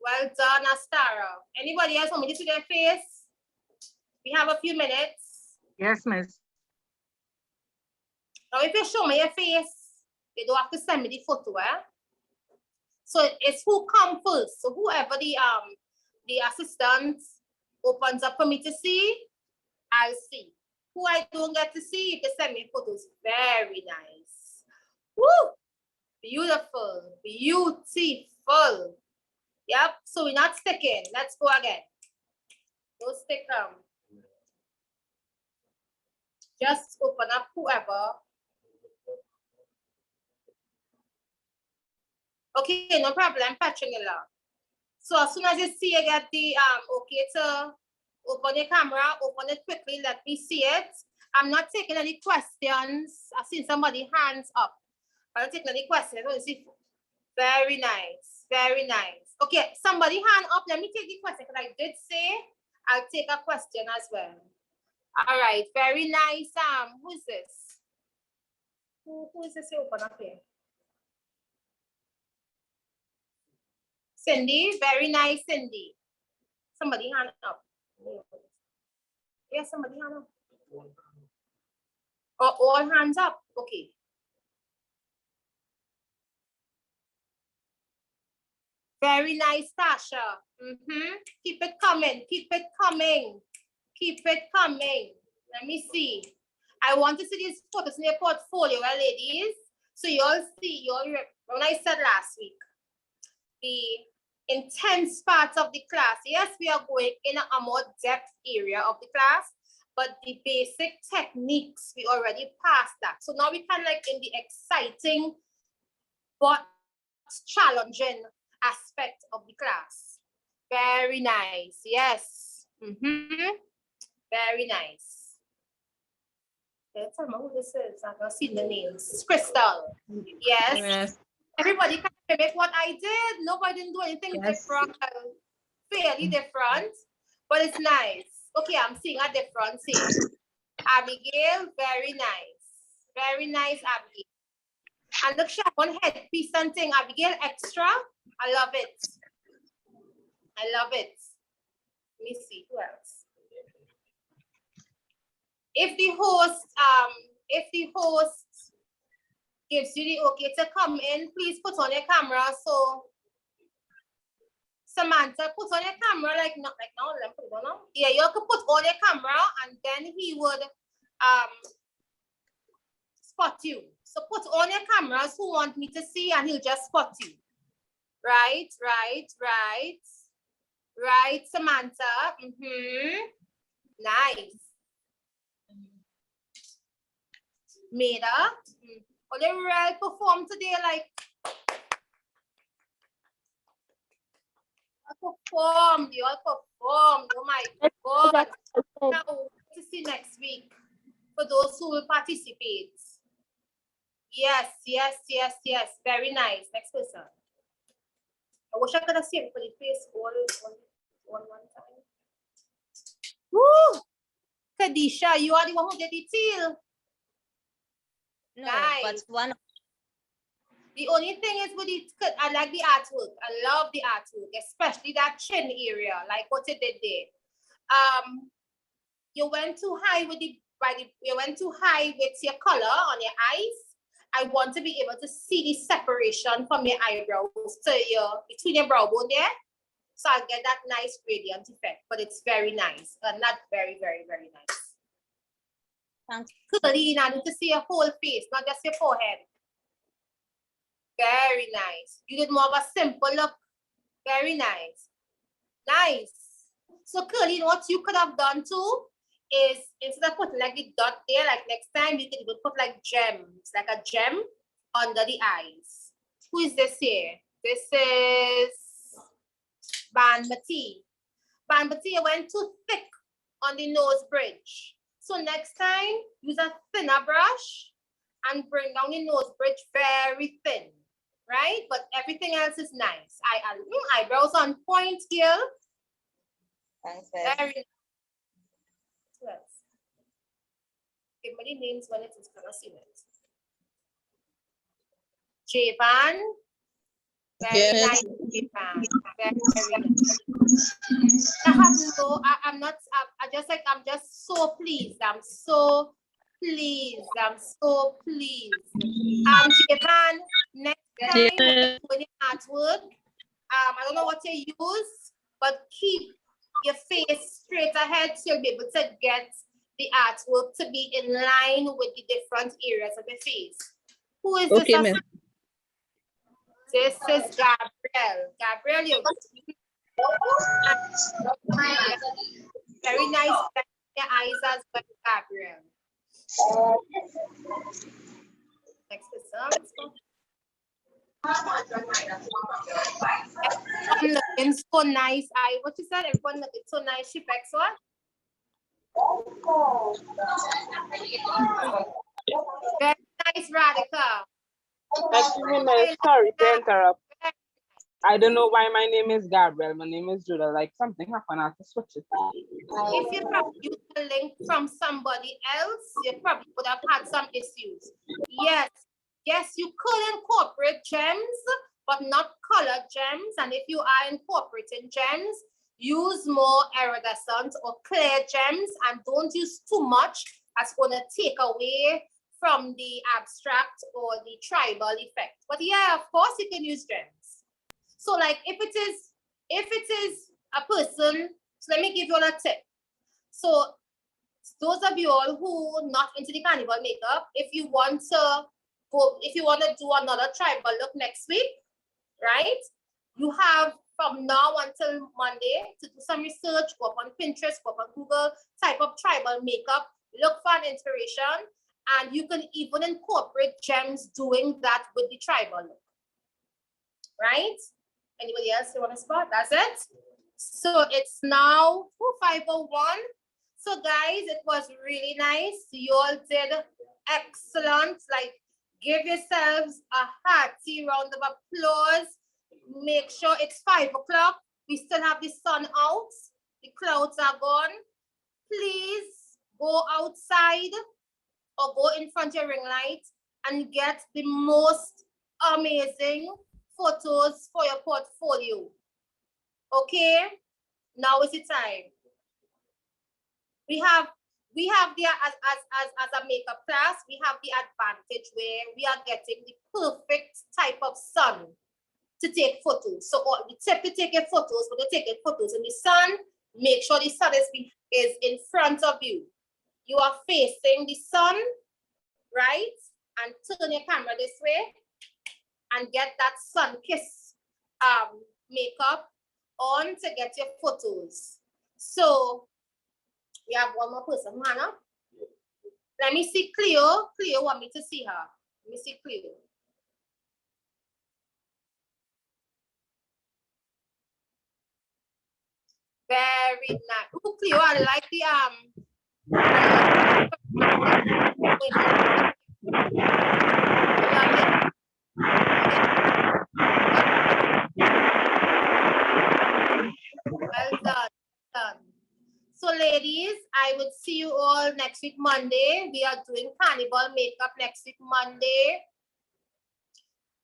Well done, Astara. Anybody else want me to see their face? We have a few minutes. Yes, miss. Now, if you show me your face, you don't have to send me the photo, eh? So it's who come first. So whoever the assistant opens up for me to see, I'll see. Who I don't get to see, you can send me photos. Very nice. Woo! Beautiful. Beautiful. Yep. So we're not sticking. Let's go again. Don't stick them. Just open up whoever. Okay, no problem, Petronilla. So as soon as you see you get the okay to open your camera, open it quickly, let me see it. I'm not taking any questions. I've seen somebody hands up. I'm not taking any questions. I don't see. Very nice, very nice. Okay, somebody hand up. Let me take the question because I did say I'll take a question as well. All right, very nice. Who is this? Who is this open up here? Cindy, very nice, Cindy. Somebody hand up. Yeah, somebody hand up. Oh, all hands up. Okay. Very nice, Tasha. Keep it coming. Keep it coming. Keep it coming. Let me see. I want to see these photos in your portfolio, ladies. So you all see, when I said last week, the intense parts of the class. Yes, we are going in a more depth area of the class, but the basic techniques, we already passed that. So now we can like in the exciting but challenging aspect of the class. Very nice. Yes. Very nice. Let's tell me who this is. I've not seen the names. Crystal. Yes. Everybody can mimic what I did. Nobody didn't do anything different. Fairly different, but it's nice. Okay, I'm seeing a difference here. Abigail, very nice. Very nice, Abigail. And look, she have one headpiece and thing. Abigail, extra. I love it. I love it. Let me see who else. If the host gives you the okay to come in, please put on your camera. So Samantha, put on your camera like not like now. Let me put it on now. Yeah, you can put on your camera and then he would spot you. So put on your cameras who want me to see and he'll just spot you. Right, Samantha. Nice. Maida. Oh, they really perform today like you all performed. Oh my God. Now to see next week for those who will participate. Yes. Very nice. Next person. I wish I could have seen everybody's face all one time. Woo! Kadisha, you are the one who did the teal. No, Nice. but one. The only thing is with it, I like the artwork. I love the artwork, especially that chin area, like what you did there. You went too high with you went too high with your color on your eyes. I want to be able to see the separation from your eyebrows to between your brow bone there. So I'll get that nice gradient effect, but it's very nice. Not very, very, very nice. Thanks. Clean, I need to see your whole face, not just your forehead. Very nice. You did more of a simple look. Very nice. Nice. So Curly, what you could have done too is instead of putting like the dot there, like next time you could even put like gems, like a gem under the eyes. Who is this here? This is Banmati. Banmati went too thick on the nose bridge. So next time, use a thinner brush and bring down the nose bridge very thin, right? But everything else is nice. Eyebrows on point here. Thanks, Very nice. Who else? Everybody names when it is gonna see it. Javan. Very nice, Javan. Very nice. I'm just so pleased. I'm so pleased. Javan, next time when you artwork, I don't know what you use, but keep your face straight ahead so you'll be able to get the artwork to be in line with the different areas of the face. Who is Okay, this? ma'am. This is Gabrielle. Gabrielle, you very nice. Your eyes as well, Gabrielle. Next person. Everyone looking so nice. What you said? Everyone looking so nice. She picks what? Very nice, Radhika. Excuse me, ma'am. Sorry to interrupt. I don't know why my name is Gabriel. My name is Judah. Like something happened, I have to switch it. If you probably used a link from somebody else, you probably would have had some issues. Yes, you could incorporate gems, but not colored gems. And if you are incorporating gems, use more iridescent or clear gems and don't use too much. That's going to take away from the abstract or the tribal effect. But yeah, of course you can use gems. So like if it is a person, so let me give you all a tip. So those of you all who are not into the carnival makeup, if you want to do another tribal look next week, right? You have from now until Monday to do some research, go up on Pinterest, go up on Google, type of tribal makeup, look for an inspiration, and you can even incorporate gems doing that with the tribal look, right? Anybody else you want to spot? That's it. So it's now 5:01. So guys, it was really nice. You all did excellent. Like, give yourselves a hearty round of applause. Make sure it's 5 o'clock. We still have the sun out. The clouds are gone. Please go outside or go in front of your ring light and get the most amazing photos for your portfolio. Okay, now is the time. We have we have the, as a makeup class, we have the advantage where we are getting the perfect type of sun to take photos. So the tip to take your photos, when you take your photos in the sun, make sure the sun is in front of you. You are facing the sun, right? And turn your camera this way and get that sun kiss makeup on to get your photos. So we have one more person, Hannah. Let me see Cleo. Cleo want me to see her. Let me see Cleo. Very nice. Oh, Cleo, I like the well done, done. So ladies, I would see you all next week, Monday. We are doing carnival makeup next week, Monday.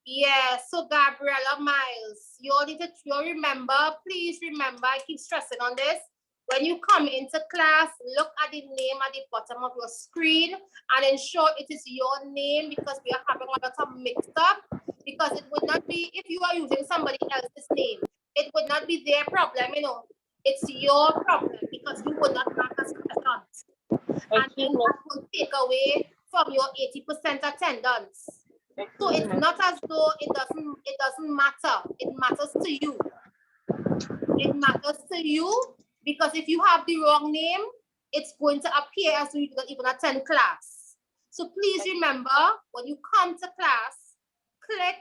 Yeah, so Gabriella Miles, you all need to remember, please remember, I keep stressing on this. When you come into class, look at the name at the bottom of your screen and ensure it is your name, because we are having a lot of mixed up. Because it would not be, if you are using somebody else's name, it would not be their problem, you know. It's your problem because you would not mark as present. And then that will take away from your 80% attendance. So it's not as though it doesn't matter. It matters to you. It matters to you because if you have the wrong name, it's going to appear as though you didn't even attend class. So please remember, when you come to class, click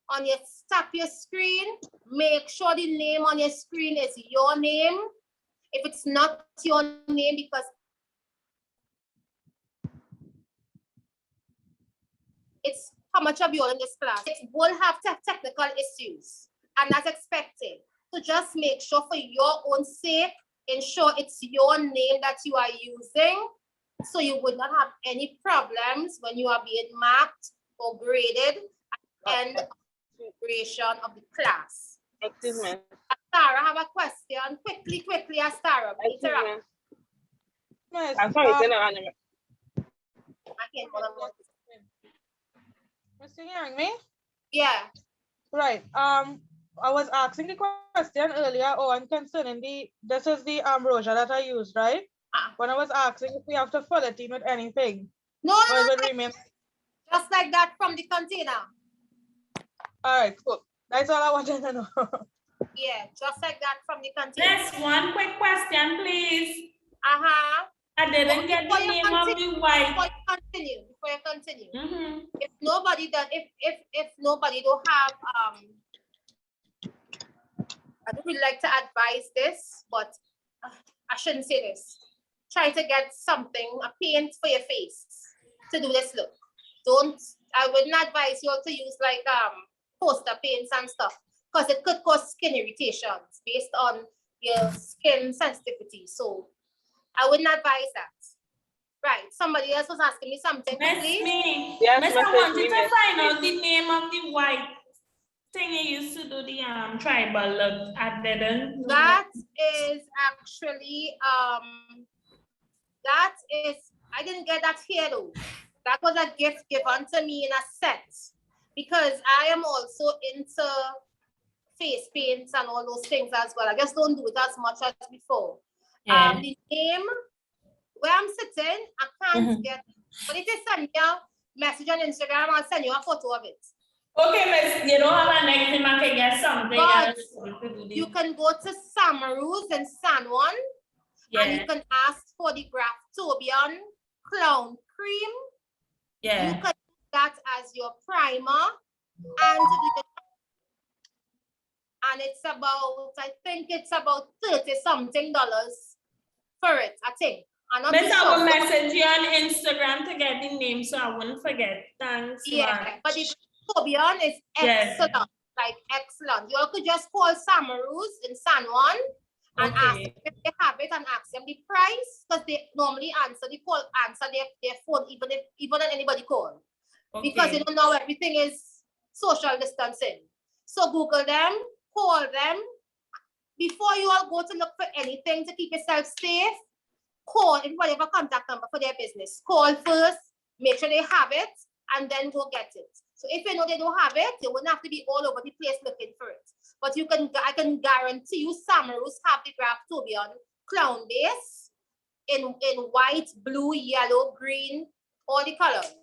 on your tap your screen, make sure the name on your screen is your name. If it's not your name, because it's how much of you all in this class, it will have technical issues, and that's expected. So just make sure for your own sake, ensure it's your name that you are using, so you would not have any problems when you are being marked or graded at the end of the duration of the class. Excuse me. Astara, I have a question. Quickly, Astara. I'm sorry, Mr. hearing me? Yeah. Right. I was asking the question earlier on concerning this is the ambrosia that I used, right? When I was asking if we have to fill it in with anything. No, remain. Just like that from the container. All right, cool. That's all I wanted to know. Yeah, just like that from the container. Just one quick question, please. Uh-huh. I didn't get the name of the white. Before you continue. If nobody does, if nobody don't have I don't really like to advise this, but I shouldn't say this. Try to get something, a paint for your face to do this look. I wouldn't advise you all to use like poster paints and stuff, because it could cause skin irritations based on your skin sensitivity. So I wouldn't advise that. Right, somebody else was asking me something. Miss please. me. Yes, Miss, I wanted to find out the name of the white thing you used to do the tribal look. I didn't. That is actually I didn't get that here though. That was a gift given to me in a set, because I am also into face paints and all those things as well. I just don't do it as much as before. Yeah. The name where I'm sitting, I can't get it. But if you send me a message on Instagram, I'll send you a photo of it. Okay, miss, you don't have a next time I can get something But else. you can go to Samaru's in San Juan, and you can ask for the Graftobian Clown Cream. Yeah. You can use that as your primer, and it's about, I think it's about $30-something for it, I think. Miss, I will message you on Instagram to get the name so I won't forget. Thanks. Yeah, but the Tobian is excellent, like excellent. You all could just call Samaru's in San Juan and ask if they have it, and ask them the price, because they normally answer their phone even when anybody call. Because you don't know, everything is social distancing. So Google them, call them. Before you all go to look for anything to keep yourself safe, call, everybody have a contact number for their business. Call first, make sure they have it, and then go get it. So if you know they don't have it, you wouldn't have to be all over the place looking for it. But I can guarantee you Samaros have the Graftobian clown base in white, blue, yellow, green, all the colors.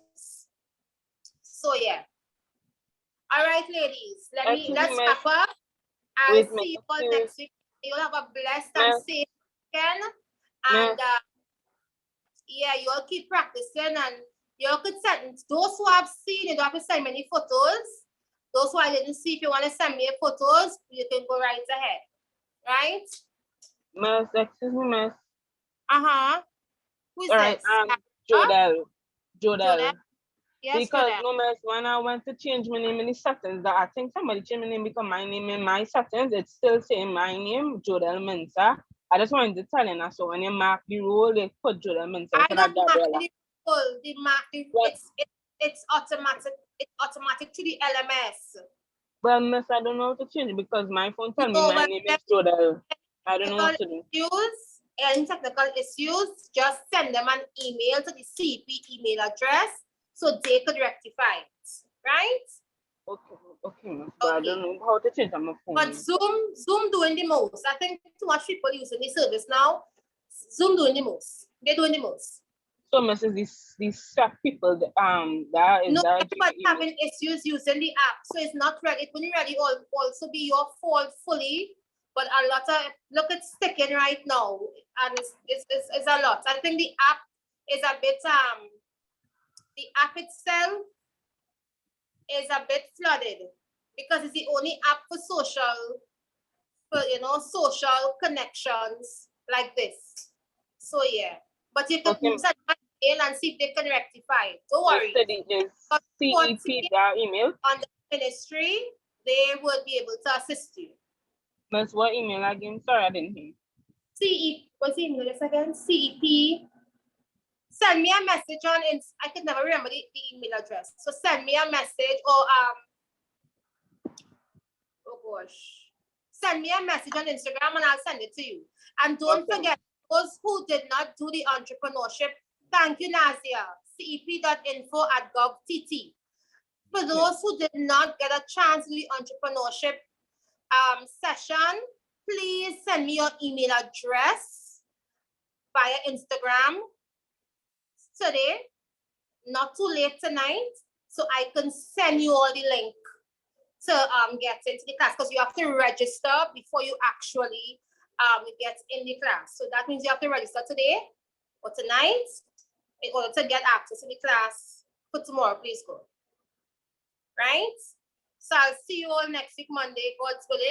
So yeah. All right, ladies, let's wrap up. I'll see you all next week. You'll have a blessed and safe weekend. And yeah, you all keep practicing, and you all could send those who have seen, you don't have to send many photos. Those who I didn't see, if you want to send me photos, you can go right ahead. Right? Miss, excuse me, miss. Who's All this? right, Jodel. Yes, because Jodel. no miss, when I went to change my name in the settings, that I think somebody changed my name because my name in my settings, it's still saying my name, Jodel Mensa. I just wanted to tell you, so when you mark the role, they put Jodel Mensa. I don't mark the role. It's automatic. It's automatic to the LMS. Well, miss, I don't know how to change it because my phone tells me my name is Jodel. I don't know what to do. Any technical issues, just send them an email to the CP email address so they could rectify it, right? Okay, miss, but I don't know how to change on my phone. But Zoom doing the most. I think too much people using the service now. Zoom doing the most. They're doing the most. So, miss, these people that is everybody's having issues using the app, so it's not ready. It wouldn't really also be your fault fully, but a lot of look, it's sticking right now, and it's a lot. I think the app is a bit the app itself is a bit flooded because it's the only app for social connections like this. So yeah, but you can send an email and see if they can rectify it. Don't worry. CEP email on the ministry, they would be able to assist you. Miss, what email again? Sorry, I didn't hear. CEP, what's the email again? CEP. Send me a message on I can never remember the email address. So send me a message or oh gosh. Send me a message on Instagram and I'll send it to you. And don't forget, those who did not do the entrepreneurship, thank you, Nazia. CEP.info@gov.tt. For those who did not get a chance to do the entrepreneurship session, please send me your email address via Instagram today, not too late tonight, so I can send you all the link to get into the class, because you have to register before you actually get in the class. So that means you have to register today or tonight in order to get access to the class for tomorrow. Please go. Right? So I'll see you all next week, Monday, God's willing.